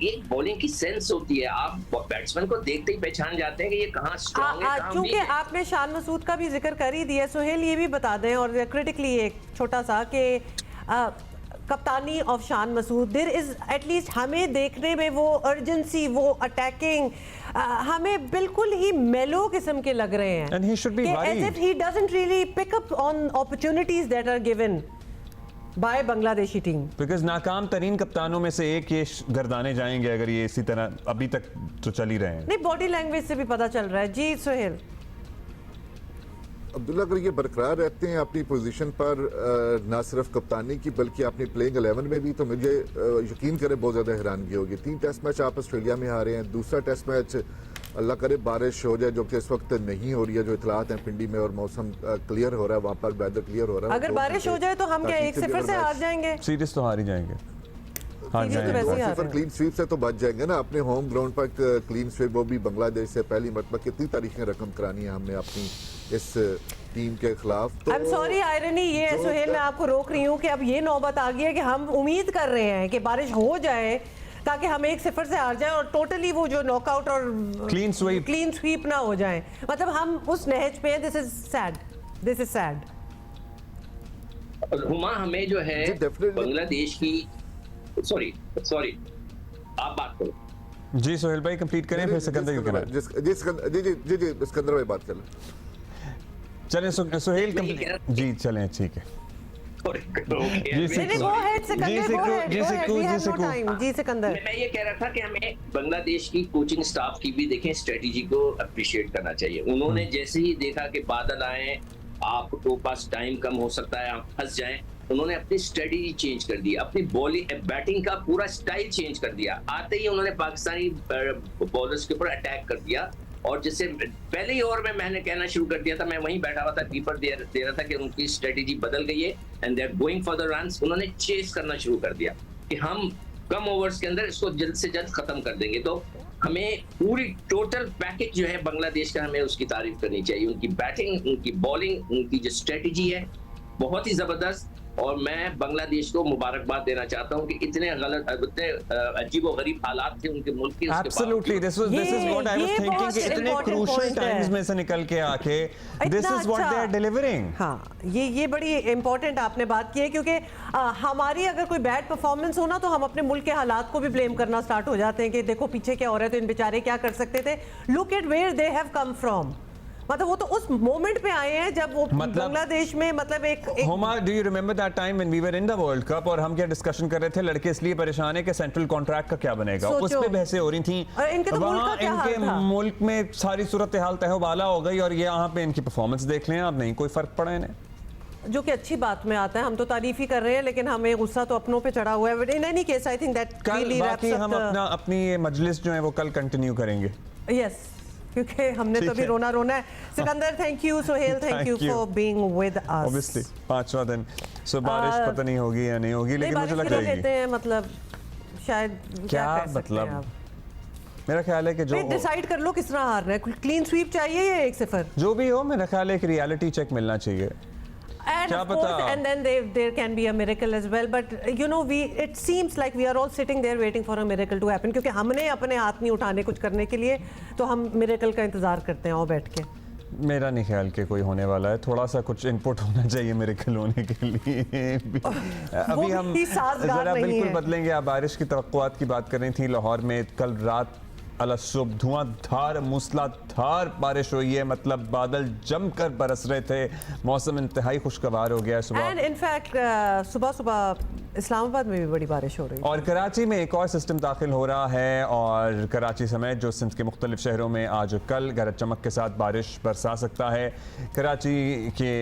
एक बॉलिंग की सेंस होती है, आप बैट्समैन को देखते ही पहचान जाते हैं कि ये कहाँ स्ट्रांग है, कहाँ
क्योंकि
वीक है।
आपने शान मसूद का भी जिक्र कर ही दिया, सुहेल ये भी बता दें और क्रिटिकली एक छोटा सा कि कप्तानी of Shan Masood, there is at least हमें देखने में वो अर्जेंसी, वो अटैकिंग हमें बिल्कुल ही मेलो किस्म के लग रहे हैं।
And he should be
as if he doesn't really pick up on opportunities that are given by Bangladeshi team.
Because नाकाम तरीन कप्तानों में से एक ये गर्दाने जाएंगे अगर ये इसी तरह अभी तक तो चल ही रहे हैं।
नहीं, बॉडी लैंग्वेज से भी पता चल रहा है। जी सुहेल।
अब्दुल्ला, अगर ये बरकरार रहते हैं अपनी पोजीशन पर, ना सिर्फ कप्तानी की बल्कि अपनी प्लेइंग 11 में भी, तो मुझे यकीन करें बहुत ज़्यादा हैरानगी होगी। 3 टेस्ट मैच आप ऑस्ट्रेलिया में हारे हैं, दूसरा टेस्ट मैच अल्लाह करे बारिश हो जाए, जो कि इस वक्त नहीं हो रही है, जो इतलात हैं पिंडी में, और मौसम क्लियर हो रहा है, वहाँ पर वेदर क्लियर हो रहा है।
अगर बारिश हो जाए तो हम क्या 1-0 से हार जाएंगे?
सीरीज तो हार ही जाएंगे, हार
सीरीज तो
जाएंगे।
वैसे ही हार रहे हैं।
क्लीन स्वीप से तो बच जाएंगे ना, अपने होम ग्राउंड पर क्लीन स्वीप, वो भी बांग्लादेश से पहली मरतबा। कितनी तारीखें रकम करानी है हमने अपनी इस टीम के खिलाफ। तो
आई एम सॉरी आयरनी ये है सुहेल, मैं आपको रोक रही हूँ कि अब ये नौबत आ गई है कि हम उम्मीद कर रहे हैं कि बारिश हो जाए ताकि हम 1-0 से हार जाएं और टोटली वो जो नॉकआउट और
क्लीन
स्वीप ना हो जाए। मतलब हम उस नहज पे हैं। This is sad, this is sad.
Huma हमें जो है
जी, definitely।
बांग्लादेश की सॉरी आप बात करो।
जी सोहेल भाई कंप्लीट करें फिर सिकंदर की करें।
जी सिकंदर भाई बात कर लें।
चलें सोहेल जी चलें, ठीक है।
नहीं, go ahead, Sikandar, go ahead, go ahead, we have no time। जी सिकंदर,
मैं ये कह रहा था कि हमें बांग्लादेश की कोचिंग स्टाफ की भी देखें स्ट्रेटेजी को अप्रिशिएट करना चाहिए। उन्होंने जैसे ही देखा कि बादल आए, आपको पास टाइम कम हो सकता है, आप फंस जाएं, उन्होंने अपनी स्ट्रेटेजी चेंज कर दी, अपनी बॉलिंग बैटिंग का पूरा स्टाइल चेंज कर दिया। आते ही उन्होंने पाकिस्तानी बॉलर्स के ऊपर अटैक कर दिया और जैसे पहले ही ओवर में मैंने कहना शुरू कर दिया था, मैं वहीं बैठा हुआ था, कीपर दे रहा था कि उनकी स्ट्रेटेजी बदल गई है and they are going for the runs. उन्होंने चेस करना शुरू कर दिया कि हम कम ओवर्स के अंदर इसको जल्द से जल्द खत्म कर देंगे। तो हमें पूरी टोटल पैकेज जो है बांग्लादेश का, हमें उसकी तारीफ करनी चाहिए। उनकी बैटिंग, उनकी बॉलिंग, उनकी जो स्ट्रेटेजी है बहुत ही जबरदस्त। और मैं बांग्लादेश को मुबारकबाद देना चाहता हूँ कि इतने अजीबो-गरीब हालात थे उनके मुल्क के, उसके
Absolutely, this is what I was
ये
thinking
बहुत
कि इतने
important
crucial
point है।
times में से निकल के आके this
इतना
is what
अच्छा।
they are delivering.
हाँ, ये बड़ी इंपॉर्टेंट आपने बात की है, क्योंकि हमारी अगर कोई बैड परफॉर्मेंस हो ना तो हम अपने मुल्क के हालात को भी ब्लेम करना स्टार्ट हो जाते हैं कि देखो पीछे क्या हो रहा है, तो इन बेचारे क्या कर सकते थे। Look at where they have come from. मतलब वो तो उस मोमेंट पे आए हैं जब वो बांग्लादेश में मतलब एक
Homa, do you remember that time when we were in the World Cup और हम क्या डिस्कशन कर रहे थे, लड़के इसलिए परेशान है कि सेंट्रल कॉन्ट्रैक्ट का क्या बनेगा, उस पे बहसें हो रही थी।
और इनके तो मुल्क का क्या हाल था?
इनके मुल्क में सारी सूरत हाल तहवाला हो गई और ये यहाँ पे इनकी परफॉर्मेंस देख लें आप, नहीं कोई फर्क पड़ा इन्हें,
जो कि अच्छी बात में आता है। हम तो तारीफ ही कर रहे हैं, लेकिन हमें गुस्सा तो अपनों पे चढ़ा हुआ है। In any case I think that
कल बाकी हम अपनी ये मजलिस जो है वो कल कंटिन्यू करेंगे।
यस, क्योंकि हमने तो अभी रोना है। Sikandar, thank you. Sohail, thank you for being with us.
Obviously 5वां दिन, सो बारिश पता नहीं होगी या नहीं होगी, लेकिन मुझे लग
बारिश
जाएगी।
कहते हैं मतलब शायद
क्या
कर सकते हैं
मतलब
आप?
मेरा ख्याल है कि जो
डिसाइड कर लो किस तरह हार रहा है। क्लीन स्वीप चाहिए या 1-0?
जो भी हो, मेरा ख्याल है कि रियलिटी चेक मिलना चाहिए।
And
क्या
of course,
पता?
and then there can be a miracle as well. But you know, it seems like we are all sitting there waiting for a miracle to happen. क्योंकि हमने अपने हाथ नहीं उठाने कुछ करने के लिए, तो हम मिरेकल का इंतजार करते हैं और बैठ के।
मेरा नहीं ख्याल कि कोई होने वाला है, थोड़ा सा कुछ इनपुट होना चाहिए मिरेकल होने के लिए भी। अभी हम
भी साजगार
जरा
नहीं
बिल्कुल
है।
बदलेंगे। आप बारिश की तवक्कुआत की बात कर रही थी। लाहौर में कल रात अला सुबह धुआंधार मूसलाधार बारिश हुई है, मतलब बादल जमकर बरस रहे थे, मौसम इंतहाई खुशगवार हो गया है सुबह।
एंड इनफैक्ट सुबह इस्लामाबाद में भी बड़ी बारिश हो रही है।
और कराची में एक और सिस्टम दाखिल हो रहा है और कराची समेत जो सिंध के मुख्तलिफ शहरों में आज और कल गरज चमक के साथ बारिश बरसा सकता है। कराची के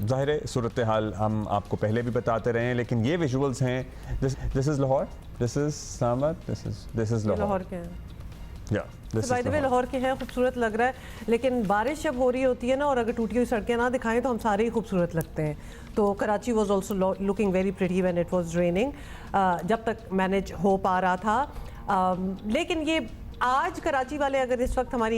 ज़ाहिर सूरत हाल हम आपको पहले भी बताते रहे हैं, लेकिन ये विजुअल्स हैं। This is Lahore, this is Islamabad, this is
Lahore के हैं।
बाय द वे
लाहौर के हैं, खूबसूरत लग रहा है। लेकिन बारिश जब हो रही होती है ना, और अगर टूटी हुई सड़कें ना दिखाएं तो हम सारे ही खूबसूरत लगते हैं। तो Karachi was also looking very pretty when it was raining, जब तक मैनेज हो पा रहा था। लेकिन ये आज कराची वाले अगर इस वक्त हमारी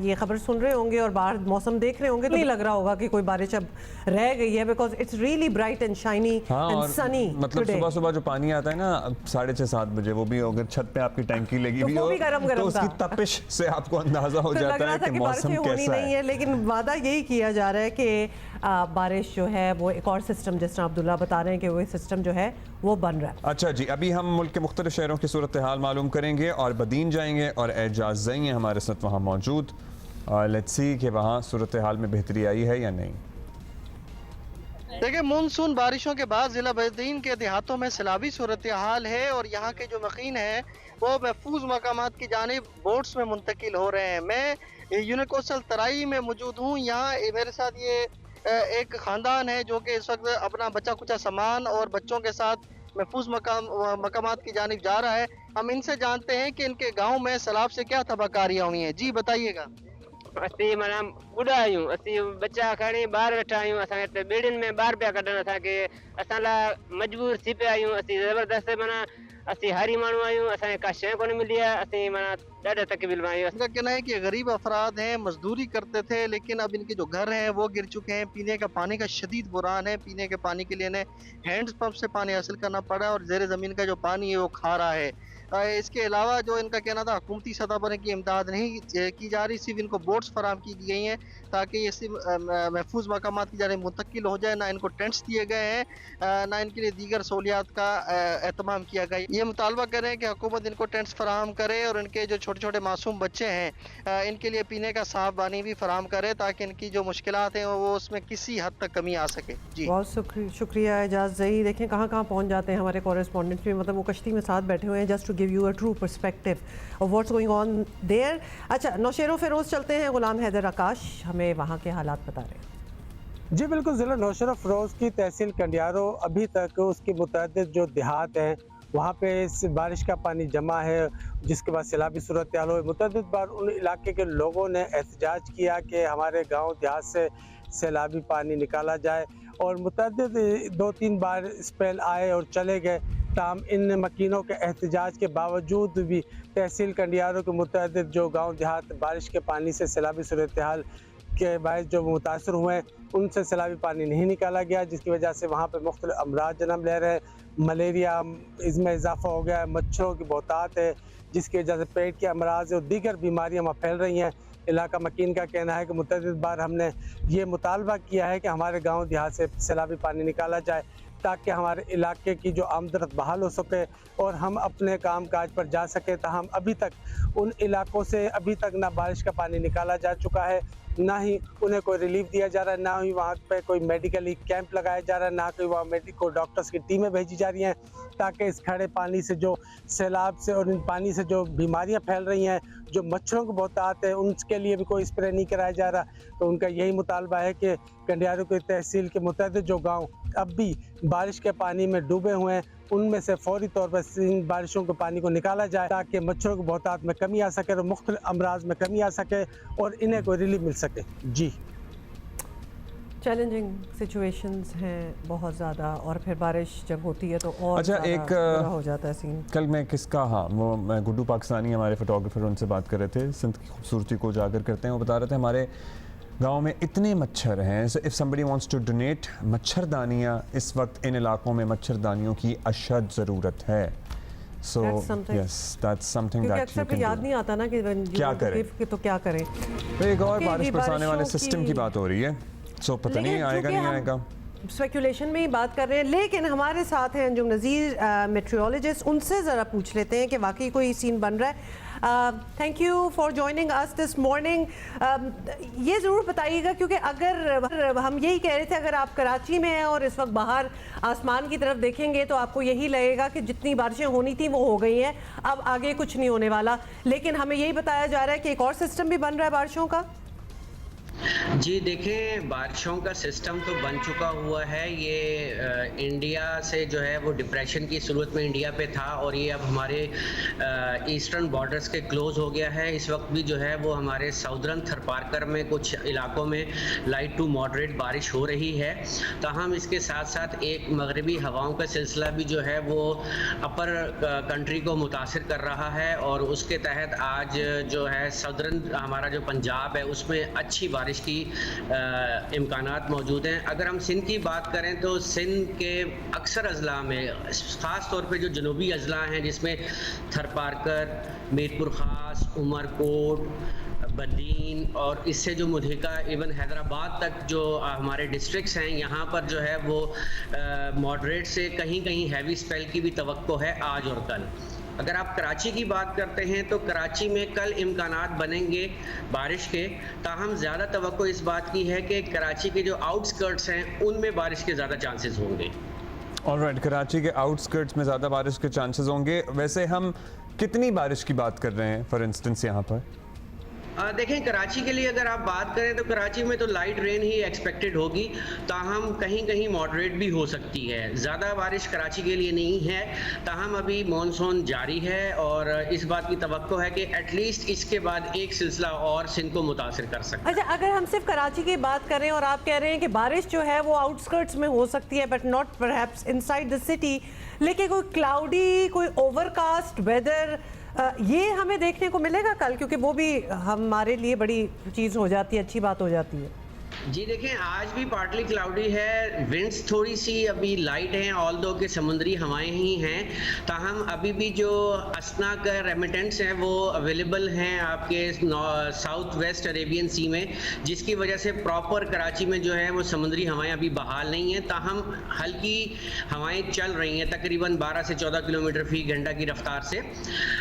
ये खबर सुन रहे होंगे और बाहर मौसम देख रहे होंगे तो नहीं लग रहा होगा कि कोई बारिश अब रह गई है, because it's really bright and shiny and Sunny.
मतलब सुबह सुबह जो पानी आता है ना 6:30-7 बजे, वो भी अगर छत पे आपकी टैंकी लगी हुई हो तो उसकी तपिश से आपको अंदाजा हो जाता है कि मौसम कैसा
नहीं है। लेकिन वादा यही किया जा रहा है कि बारिश जो है वो एक और सिस्टम, जिस तरह अब्दुल्ला बता रहे हैं कि वो सिस्टम जो है वो बन रहा है।
अच्छा जी, अभी हम मुल्क के मुख्तलिफ शहरों की सूरत हाल मालूम करेंगे और बदीन जाएंगे और एजाज जई हैं हमारे साथ वहाँ मौजूद। लेट्स सी कि वहाँ सूरत हाल में बेहतरी आई है या नहीं।
देखिए, मानसून बारिशों के बाद जिला बदीन के देहातों में सैलाबी सूरत हाल है और यहाँ के जो मकीन हैं वो महफूज मकामात की जानिब बोट्स में मुंतकिल हो रहे हैं। मैं यूनिकोसल तराई में मौजूद हूँ। यहाँ मेरे साथ ये एक ख़ानदान है जो कि इस वक्त अपना बचा कुचा सामान और बच्चों के साथ महफूज मकामात की जानिब जा रहा है। हम इनसे जानते हैं कि इनके गांव में सैलाब से क्या तबाहकारियां हुई हैं। जी बताइएगा।
असी माना बुढ़ा आहियूं, असी बच्चा खणी ॿाहिरि वेठा आहियूं, असां हिते ॿेड़ियुनि में ॿार पिया कढनि, असांखे असां लाइ मजबूर थी पिया आहियूं। असीं ज़बरदस्त माना असीं हारी माण्हू आहियूं, असांखे का शइ कोन मिली आहे, असीं माना ॾाढा तकलीफ़ में आहियूं।
इनका कहना है कि गरीब अफराद हैं, मजदूरी करते थे, लेकिन अब इनके जो घर हैं वो गिर चुके हैं। पीने का पानी का शदीद बुरान है। पीने के पानी के लिए इन्हें हैंड पंप से पानी हासिल करना पड़ा है और ज़ेर ज़मीन का जो पानी है वो खारा है। इसके अलावा जो इनका कहना था हुकूमती सतह पर इनकी इमदाद नहीं की जा रही, सिर्फ इनको बोट्स फराम की गई हैं ताकि ये सिर्फ महफूज मकामात की जानिब मुंतकिल हो जाए। ना इनको टेंट्स दिए गए हैं, ना इनके लिए दीगर सहूलियात का एहतमाम किया गया। ये मुतालबा करें कि हुकूमत इनको टेंट्स फराम करे और इनके जो छोटे छोटे मासूम बच्चे हैं इनके लिए पीने का साफ पानी भी फराम करे ताकि इनकी जो मुश्किलात हैं वो उसमें किसी हद तक कमी आ सके। जी
बहुत शुक्रिया एजाज जई। देखें कहाँ कहाँ पहुँच जाते हैं हमारे कॉरेस्पॉन्डेंट भी, मतलब वो कश्ती में साथ बैठे हुए हैं just to give you a true perspective of what's going on there. अच्छा, नौशेरो फिरोज चलते हैं, गुलाम हैदर आकाश हमें वहाँ के हालात बता रहे हैं।
जी बिल्कुल, ज़िला नौशेरा फिरोज की तहसील कंडियारो अभी तक उसकी मुतअद्दिद जो देहात हैं वहाँ पे इस बारिश का पानी जमा है, जिसके बाद सैलाबी सूरत हाल हुई। मुतअद्दिद बार उन इलाके के लोगों ने एहतजाज किया कि हमारे गांव देहात से सैलाबी पानी निकाला जाए और मुतअद्दिद 2-3 बार स्पेल आए और चले गए। ताम इन मकीनों के एहतजाज के बावजूद भी तहसील कंडियारो के मुतअद्दिद जो गाँव देहात बारिश के पानी से सैलाबी सूरत हाल के बायस जो मुतासर हुए हैं उनसे सैलाबी पानी नहीं निकाला गया, जिसकी वजह से वहाँ पर मुख्तलिफ अमराज जन्म ले रहे हैं। मलेरिया इसमें इजाफा हो गया है, मच्छरों की बहुतात है, जिसकी वजह से पेट के अमराज और दीगर बीमारियाँ वहाँ फैल रही हैं। इलाका मकीन का कहना है कि मुतअद्दिद बार हमने ये मुतालबा किया है कि हमारे गांव देहात से सैलाबी पानी निकाला जाए, ताकि हमारे इलाके की जो आमदरत बहाल हो सके और हम अपने काम काज पर जा सके। ताहम अभी तक उन इलाकों से अभी तक ना बारिश का पानी निकाला जा चुका है, ना ही उन्हें कोई रिलीफ दिया जा रहा है, ना ही वहाँ पे कोई मेडिकली कैंप लगाया जा रहा है, ना कोई वहाँ मेडिकल डॉक्टर्स की टीमें भेजी जा रही हैं, ताकि इस खड़े पानी से जो सैलाब से और इन पानी से जो बीमारियां फैल रही हैं, जो मच्छरों को बहुतात है, उनके लिए भी कोई स्प्रे नहीं कराया जा रहा। तो उनका यही मुतालबा है कि कंडियारों की तहसील के मुतअद्दिद जो गाँव अब भी बारिश के पानी में डूबे हुए हैं, उनमें से फौरी तौर पर इन बारिशों के पानी को निकाला जाए, ताकि मच्छरों की बहुतात में कमी आ सके और मुख्तलिफ अमराज में कमी आ सके और इन्हें कोई रिलीफ मिल सके। जी,
चैलेंजिंग सिचुएशंस हैं बहुत ज़्यादा, और फिर बारिश जब होती है तो और
अच्छा,
ज़्यादा
एक
बुरा हो जाता है सीन।
कल मैं किसका, हाँ वो मैं गुड्डू पाकिस्तानी हमारे फोटोग्राफर, उनसे बात कर रहे थे, सिंध की खूबसूरती को उजागर करते हैं। वो बता रहे थे हमारे गांव में इतने मच्छर हैं, if somebody wants to donate मच्छरदानियाँ, इस वक्त इन इलाकों में मच्छरदानियों की अशद ज़रूरत है। सो यस, दैट्स समथिंग
क्योंकि
दैट
अक्सर
यू
फिर
कैन
याद
डू।
नहीं आता ना कि
क्या करें?
तो क्या करें।
तो एक और
क्योंकि
बारिश
ये
बरसाने वाले
बारिशों
सिस्टम की बात हो रही है, सो पता नहीं आएगा नहीं आएगा।
स्पेकुलेशन में ही बात कर रहे हैं, लेकिन हमारे साथ हैं अंजुम नज़ीर, मेट्रोलॉजिस्ट, उनसे ज़रा पूछ लेते हैं कि वाकई कोई सीन बन रहा है। Thank you for joining us this morning. ये ज़रूर बताइएगा, क्योंकि अगर हम यही कह रहे थे, अगर आप कराची में हैं और इस वक्त बाहर आसमान की तरफ देखेंगे तो आपको यही लगेगा कि जितनी बारिशें होनी थी वो हो गई हैं, अब आगे कुछ नहीं होने वाला। लेकिन हमें यही बताया जा रहा है कि एक और सिस्टम भी बन रहा है बारिशों का।
जी देखें, बारिशों का सिस्टम तो बन चुका हुआ है। ये इंडिया से जो है वो डिप्रेशन की सूरत में इंडिया पे था, और ये अब हमारे ईस्टर्न बॉर्डर्स के क्लोज हो गया है। इस वक्त भी जो है वो हमारे साउदर्न थरपारकर में कुछ इलाकों में लाइट टू मॉडरेट बारिश हो रही है। ताहम इसके साथ साथ एक मगरबी हवाओं का सिलसिला भी जो है वो अपर कंट्री को मुतासिर कर रहा है, और उसके तहत आज जो है सदर्न हमारा जो पंजाब है उसमें अच्छी बारिश की इम्कानात मौजूद हैं। अगर हम सिंध की बात करें तो सिंध के अक्सर अजला में, ख़ास तौर पे जो जनूबी अजला हैं जिसमें थरपारकर, मीरपुर ख़ास, उमरकोट, बदीन और इससे जो मुधिका इवन हैदराबाद तक जो हमारे डिस्ट्रिक्ट्स हैं, यहाँ पर जो है वो मॉडरेट से कहीं कहीं हैवी स्पेल की भी तवक्को है आज और कल। अगर आप कराची की बात करते हैं तो कराची में कल इम्कानात बनेंगे बारिश के, ताहम ज़्यादा तवक्को इस बात की है कि कराची के जो आउटस्कर्ट्स हैं उनमें बारिश के ज़्यादा चांसेस होंगे।
ऑलराइट, कराची के आउटस्कर्ट्स में ज़्यादा बारिश के चांसेस होंगे। वैसे हम कितनी बारिश की बात कर रहे हैं फॉर इंस्टेंस यहाँ पर?
देखें, कराची के लिए अगर आप बात करें तो कराची में तो लाइट रेन ही एक्सपेक्टेड होगी, ताहम कहीं कहीं मॉडरेट भी हो सकती है। ज़्यादा बारिश कराची के लिए नहीं है, ताहम अभी मॉनसून जारी है और इस बात की तवक्को है कि एटलीस्ट इसके बाद एक सिलसिला और सिंध को मुतासिर कर सकता है।
अच्छा, अगर हम सिर्फ कराची की बात करें और आप कह रहे हैं कि बारिश जो है वो आउटस्कर्ट्स में हो सकती है but not perhaps inside the city, लेकिन कोई क्लाउडी, कोई ओवरकास्ट वेदर ये हमें देखने को मिलेगा कल? क्योंकि वो भी हमारे लिए बड़ी चीज़ हो जाती है, अच्छी बात हो जाती है।
जी देखें, आज भी पार्टली क्लाउडी है, विंड्स थोड़ी सी अभी लाइट हैं, ऑल्दो के समुद्री हवाएं ही हैं, ताहम अभी भी जो असना का रेमिटेंट्स हैं वो अवेलेबल हैं आपके साउथ वेस्ट अरेबियन सी में, जिसकी वजह से प्रॉपर कराची में जो है वो समुद्री हवाएं अभी बहाल नहीं हैं, ताहम हल्की हवाएं चल रही हैं तकरीबन 12 से 14 किलोमीटर फी घंटा की रफ्तार से।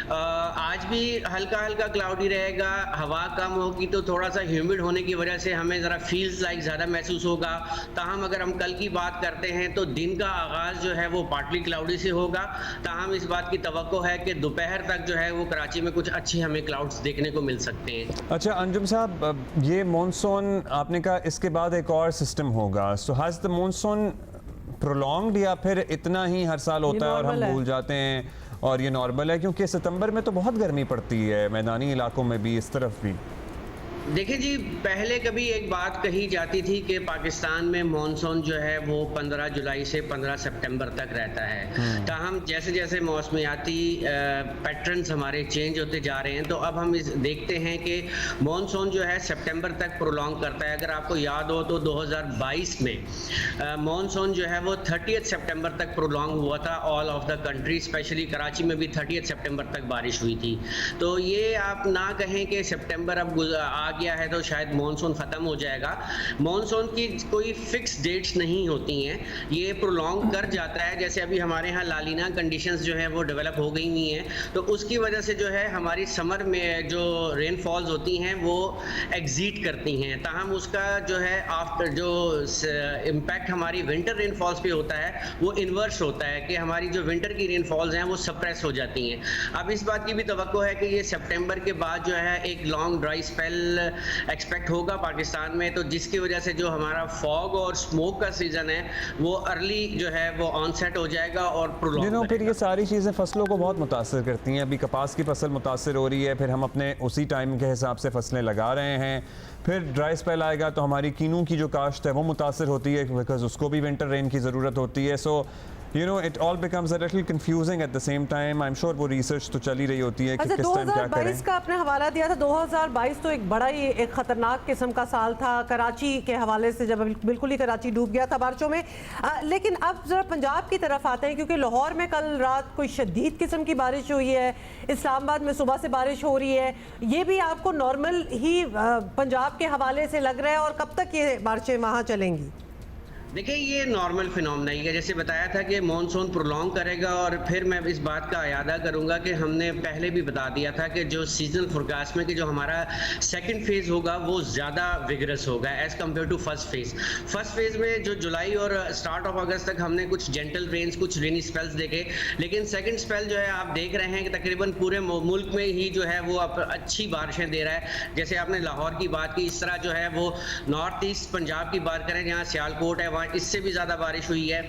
आज भी हल्का हल्का क्लाउडी रहेगा, हवा कम होगी तो थोड़ा सा ह्यूमिड होने की वजह से हमें ज़रा फील्स लाइक ज़्यादा महसूस होगा। ताहम अगर हम कल की बात करते हैं तो दिन का आगाज़ जो है वो पार्टली क्लाउडी से होगा, ताहम इस बात की तवक्को है कि दोपहर तक जो है वो कराची में कुछ अच्छे हमें क्लाउड्स देखने को मिल सकते हैं।
अच्छा अंजुम साहब, ये मॉनसून आपने कहा इसके बाद एक और सिस्टम होगा, so has the monsoon prolonged या फिर इतना ही हर साल होता है और हम भूल जाते हैं और ये नॉर्मल है? क्योंकि सितंबर में तो बहुत गर्मी पड़ती है मैदानी इलाकों में भी, इस तरफ भी।
देखिए जी, पहले कभी एक बात कही जाती थी कि पाकिस्तान में मॉनसून जो है वो 15 जुलाई से 15 सितंबर तक रहता है। ताहम जैसे जैसे मौसमियाती पैटर्न्स हमारे चेंज होते जा रहे हैं, तो अब हम देखते हैं कि मॉनसून जो है सितंबर तक प्रोलॉन्ग करता है। अगर आपको याद हो तो 2022 में मॉनसून जो है वो 30 सितंबर तक प्रोलॉन्ग हुआ था all of the country, specially Karachi में भी 30 सितंबर तक बारिश हुई थी। तो ये आप ना कहें कि सितंबर अब आ गया है तो शायद मॉनसून ख़त्म हो जाएगा। मॉनसून की कोई फिक्स डेट्स नहीं होती हैं, ये प्रोलॉन्ग कर जाता है। जैसे अभी हमारे यहाँ लालीना कंडीशंस जो है वो डेवलप हो गई हुई हैं, तो उसकी वजह से जो है हमारी समर में जो रेनफॉल्स होती हैं वो एग्जीट करती हैं। ताहम उसका जो है आफ्टर जो इम्पैक्ट हमारी विंटर रेनफॉल्स पे होता है वो इन्वर्स होता है कि हमारी जो विंटर की रेनफॉल्स हैं वो सप्रेस हो जाती हैं। अब इस बात की भी तवक्को है कि ये सितंबर के बाद जो है एक लॉन्ग ड्राई स्पेल एक्सपेक्ट होगा पाकिस्तान में, तो जिसकी वजह से जो हमारा फॉग और स्मोक का सीजन है वो अर्ली जो है वो ऑनसेट हो जाएगा और प्रोलॉन्ग।
फिर ये सारी चीज़ें फसलों को बहुत मुतासर करती हैं। अभी कपास की फसल मुतासर हो रही है, फिर हम अपने उसी टाइम के हिसाब से फसलें लगा रहे हैं, फिर ड्राई स्पेल आएगा तो हमारी कीनू की जो काश्त है वो मुतासर होती है बिकॉज उसको भी विंटर रेन की ज़रूरत होती है। सो you know it all becomes a little confusing at the same time. I'm sure वो रिसर्च तो चल ही रही होती है कि किस टाइम क्या करें।
2022 का आपने हवाला दिया था, 2022 तो एक बड़ा ही एक खतरनाक किस्म का साल था कराची के हवाले से, जब बिल्कुल ही कराची डूब गया था बारिशों में। लेकिन अब जरा पंजाब की तरफ आते हैं, क्योंकि लाहौर में कल रात कोई शदीद किस्म की बारिश हुई है, इस्लामाबाद में सुबह से बारिश हो रही है। ये भी आपको नॉर्मल ही पंजाब के हवाले से लग रहा है, और कब तक ये बारिशें वहाँ चलेंगी?
देखिए, ये नॉर्मल फिनोमेना ही है। जैसे बताया था कि मॉनसून प्रोलॉन्ग करेगा, और फिर मैं इस बात का अयादा करूंगा कि हमने पहले भी बता दिया था कि जो सीजनल फोरकास्ट में कि जो हमारा सेकंड फेज़ होगा वो ज़्यादा विगरस होगा as compared to first phase में जो जुलाई और स्टार्ट ऑफ अगस्त तक हमने कुछ जेंटल रेन्स, कुछ रेनी स्पेल्स देखे, लेकिन सेकेंड स्पेल जो है आप देख रहे हैं कि तकरीबन पूरे मुल्क में ही जो है वो अच्छी बारिशें दे रहा है। जैसे आपने लाहौर की बात की, इस तरह जो है वो नॉर्थ ईस्ट पंजाब की बात करें जहाँ सियालकोट है, इससे भी ज़्यादा बारिश हुई है।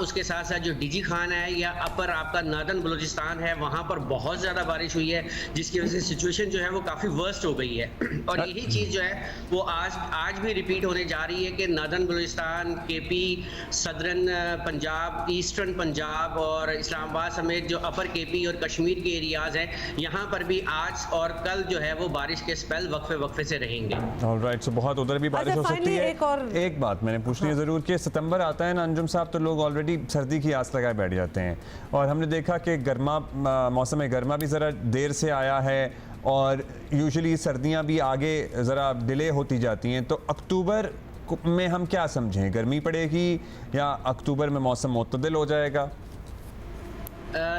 उसके साथ साथ जो डीजी खान है या अपर आपका नॉर्दर्न बलूचिस्तान है, वहाँ पर बहुत ज़्यादा बारिश हुई है, जिसकी वजह से सिचुएशन जो है वो काफ़ी वर्स्ट हो गई है। और यही चीज़ जो है वो आज भी रिपीट होने जा रही है कि northern Balochistan, KP, southern Punjab, eastern Punjab और इस्लामाबाद समेत जो अपर केपी और कश्मीर के एरियाज़ हैं, यहाँ पर भी आज और कल जो है वो बारिश के स्पेल वक्फे से रहेंगे।
ऑलराइट, सो बहुत उधर भी बारिश हो सकती है। एक बात मैंने पूछनी है ज़रूर कि सितंबर आता है ना अंजुम साहब, तो लोग ऑलरेडी सर्दी की आस लगाए बैठ जाते हैं, और हमने देखा कि मौसम गर्मा भी ज़रा देर से आया है, और यूजुअली सर्दियां भी आगे ज़रा डिले होती जाती हैं। तो अक्टूबर में हम क्या समझें, गर्मी पड़ेगी या अक्टूबर में मौसम मुतदिल हो जाएगा?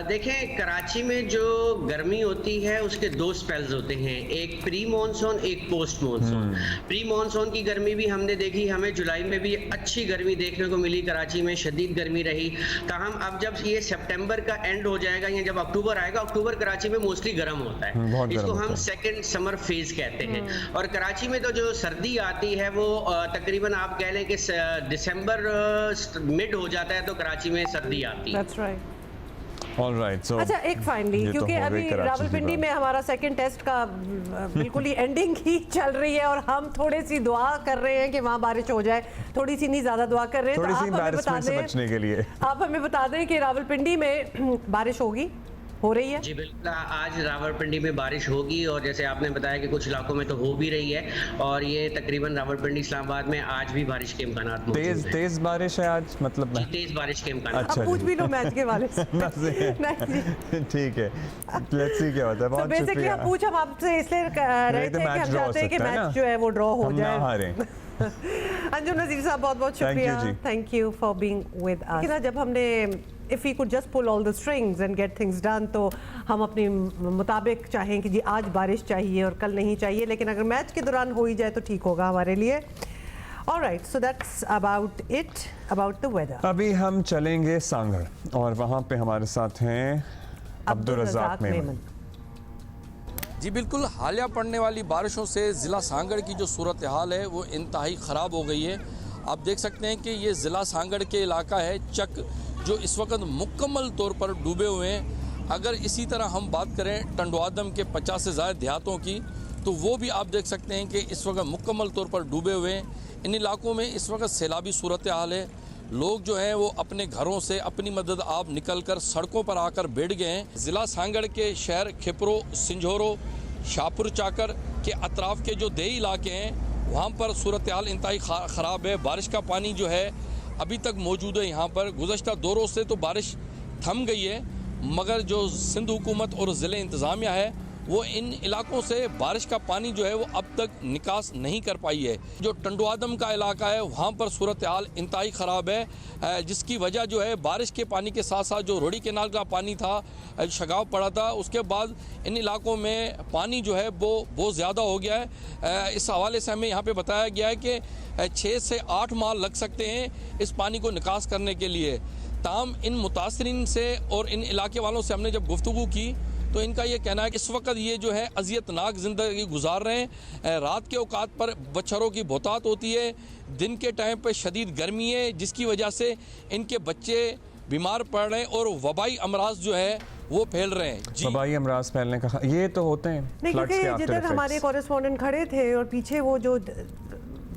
देखें, कराची में जो गर्मी होती है उसके दो स्पेल्स होते हैं, एक प्री मॉनसून, एक पोस्ट मॉनसून। प्री मॉनसून की गर्मी भी हमने देखी, हमें जुलाई में भी अच्छी गर्मी देखने को मिली, कराची में शदीद गर्मी रही। ताहम अब जब ये सितंबर का एंड हो जाएगा या जब अक्टूबर आएगा, अक्टूबर कराची में मोस्टली गर्म होता है, इसको हम सेकेंड समर फेज कहते हैं। और कराची में तो जो सर्दी आती है वो तकरीबन आप कह लें कि दिसंबर मिड हो जाता है तो कराची में सर्दी आती है।
That's right.
Alright, so
अच्छा, एक फाइनली, क्योंकि अभी रावलपिंडी में हमारा सेकंड टेस्ट का बिल्कुल ही एंडिंग ही चल रही है, और हम थोड़ी सी दुआ कर रहे हैं कि वहाँ बारिश हो जाए, थोड़ी सी नहीं ज़्यादा दुआ कर रहे हैं।
थोड़ी सी एम्बैरेसमेंट से बचने के लिए
आप हमें बता दें कि रावलपिंडी में बारिश होगी, हो रही है?
जी बिल्कुल, आज रावलपिंडी में बारिश होगी, और जैसे आपने बताया कि कुछ इलाकों में तो हो भी रही है, और ये तकरीबन रावलपिंडी, इस्लामाबाद में आज भी बारिश के इम्कान
तेज बारिश है आज, मतलब
तेज बारिश के इम्कान।
अच्छा,
पूछ भी लो मैच के वाले से।
ठीक है, लेट्स सी क्या होता है। बहुत
बेसिकली हम पूछ हम आपसे इसलिए रहे थे कि हम चाहते हैं कि मैच जो है वो ड्रॉ हो जाए। अंजुम नज़ीर साहब, बहुत बहुत शुक्रिया, thank you for being with us. जब हमने if we could just pull all the strings and get things done, तो हम अपने मुताबिक चाहें कि जी आज बारिश चाहिए और कल नहीं चाहिए, लेकिन अगर मैच के दौरान हो ही जाए तो ठीक होगा हमारे लिए। Alright, so that's about it about the weather.
अभी हम चलेंगे सांगड़, और वहाँ पे हमारे साथ हैं अब्दुल रज़ाक मेमन।
जी बिल्कुल, हालिया पड़ने वाली बारिशों से ज़िला सांगड़ की जो सूरत हाल है वो इंतहाई ख़राब हो गई है। आप देख सकते हैं कि ये ज़िला सांगड़ के इलाका है चक, जो इस वक्त मुकम्मल तौर पर डूबे हुए हैं। अगर इसी तरह हम बात करें टंडवादम के 50 से ज़्यादा देहातों की, तो वो भी आप देख सकते हैं कि इस वक्त मुकम्मल तौर पर डूबे हुए हैं। इन इलाकों में इस वक्त सैलाबी सूरत हाल है। लोग जो हैं वो अपने घरों से अपनी मदद आप निकल कर सड़कों पर आकर बैठ गए हैं। ज़िला सांगड़ के शहर खिपरो, सिंझोरो, शाहपुर चाकर के अतराफ़ के जो देही इलाके हैं वहाँ पर सूरत हाल इंतहाई ख़राब है। बारिश का पानी जो है अभी तक मौजूद है यहाँ पर। गुज़श्ता 2 रोज़ से तो बारिश थम गई है, मगर जो सिंध हुकूमत और ज़िले इंतज़ामिया है वो इन इलाकों से बारिश का पानी जो है वो अब तक निकास नहीं कर पाई है। जो टंडुआदम का इलाका है वहाँ पर सूरत हाल इंतहाई ख़राब है, जिसकी वजह जो है बारिश के पानी के साथ साथ जो रोडी केनाल का पानी था, शगाव पड़ा था, उसके बाद इन इलाकों में पानी जो है वो बहुत ज़्यादा हो गया है। इस हवाले से हमें यहाँ पे बताया गया है कि 6 से 8 माह लग सकते हैं इस पानी को निकास करने के लिए। ताम इन मुतासरीन से और इन इलाके वालों से हमने जब गुफ्तगू की तो इनका ये कहना है कि इस वक्त ये जो है अजियतनाक ज़िंदगी गुजार रहे हैं। रात के औकात पर बच्छरों की बहुतात होती है, दिन के टाइम पर शदीद गर्मी है, जिसकी वजह से इनके बच्चे बीमार पड़ रहे हैं और वबाई अमराज जो है वो फैल रहे हैं।
वबाई अमराज फैलने का ये तो होते हैं
नहीं,
floods के
क्योंकि
after
जिधर
effects।
हमारे कॉरेस्पॉन्डेंट खड़े थे और पीछे वो जो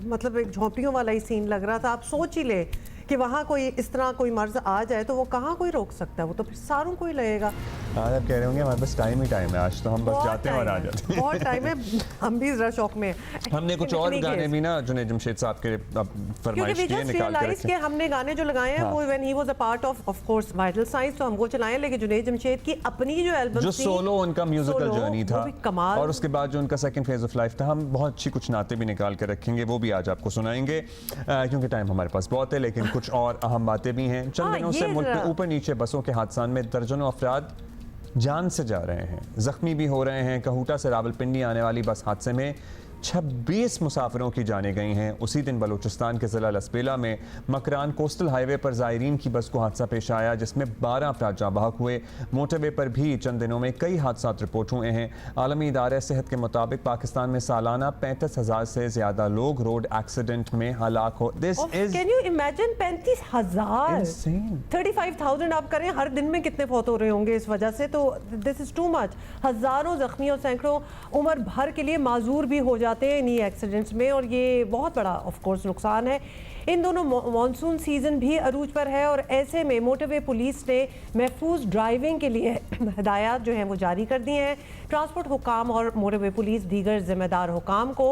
मतलब एक झोंपड़ियों वाला ही सीन लग रहा था, आप सोच ही ले कि वहाँ कोई इस तरह कोई मर्ज आ जाए तो वो कहाँ कोई रोक सकता है, वो तो फिर सारों को ही लगेगा।
आज आप कह रहे होंगे हमारे पास टाइम ही टाइम है, आज तो हम बस जाते हैं और आ जाते हैं।
बहुत टाइम है, हम भी जरा शौक में
हमने कुछ और गाने भी ना जुनैद जमशेद साहब के फरमाइश किए, निकाल के रखे।
हमने गाने जो लगाए हैं वो when he was a part of course vital science, तो हम वो चलाएं, लेकिन जुनैद जमशेद की अपनी जो एल्बम
जो सोलो उनका म्यूजिकल जर्नी था
कमाल,
और उसके बाद जो उनका सेकंड फेज ऑफ लाइफ था, हम बहुत अच्छी कुछ नाते भी निकाल के रखेंगे, वो भी आज आपको सुनाएंगे क्योंकि टाइम हमारे पास बहुत है। लेकिन कुछ और अहम बातें भी हैं। चंद दिनों से मुल्क में ऊपर नीचे बसों के हादसा में दर्जनों अफराद जान से जा रहे हैं, जख्मी भी हो रहे हैं। कहूटा से रावलपिंडी आने वाली बस हादसे में 26 मुसाफिरों की जानें गई हैं। उसी दिन बलूचिस्तान के ज़िला लसबेला में मकरान कोस्टल हाईवे पर ज़ायरीन की बस को हादसा पेश आया, जिसमें 12 अफराद जाँ बहक हुए। मोटरवे पर भी चंद दिनों में कई हादसा रिपोर्ट हुए हैं। आलमी इदारे सेहत के मुताबिक पाकिस्तान में सालाना 35,000 से ज़्यादा लोग रोड एक्सीडेंट में हलाक हो। This is
can you imagine 35,000, 35,000 आप करें, हर दिन में कितने फौत हो रहे होंगे इस वजह से, तो दिस इज टू मच। हज़ारों जख्मी और सैकड़ों उम्र भर के लिए माजूर भी हो जाते हैं इन्हीं एक्सीडेंट्स में, और ये बहुत बड़ा ऑफ कोर्स नुकसान है। इन दोनों मॉनसून सीजन भी अरूज पर है और ऐसे में मोटरवे पुलिस ने महफूज ड्राइविंग के लिए हिदायत जो हैं वो जारी कर दी हैं। ट्रांसपोर्ट हुकाम और मोटरवे पुलिस दीगर जिम्मेदार हुकाम को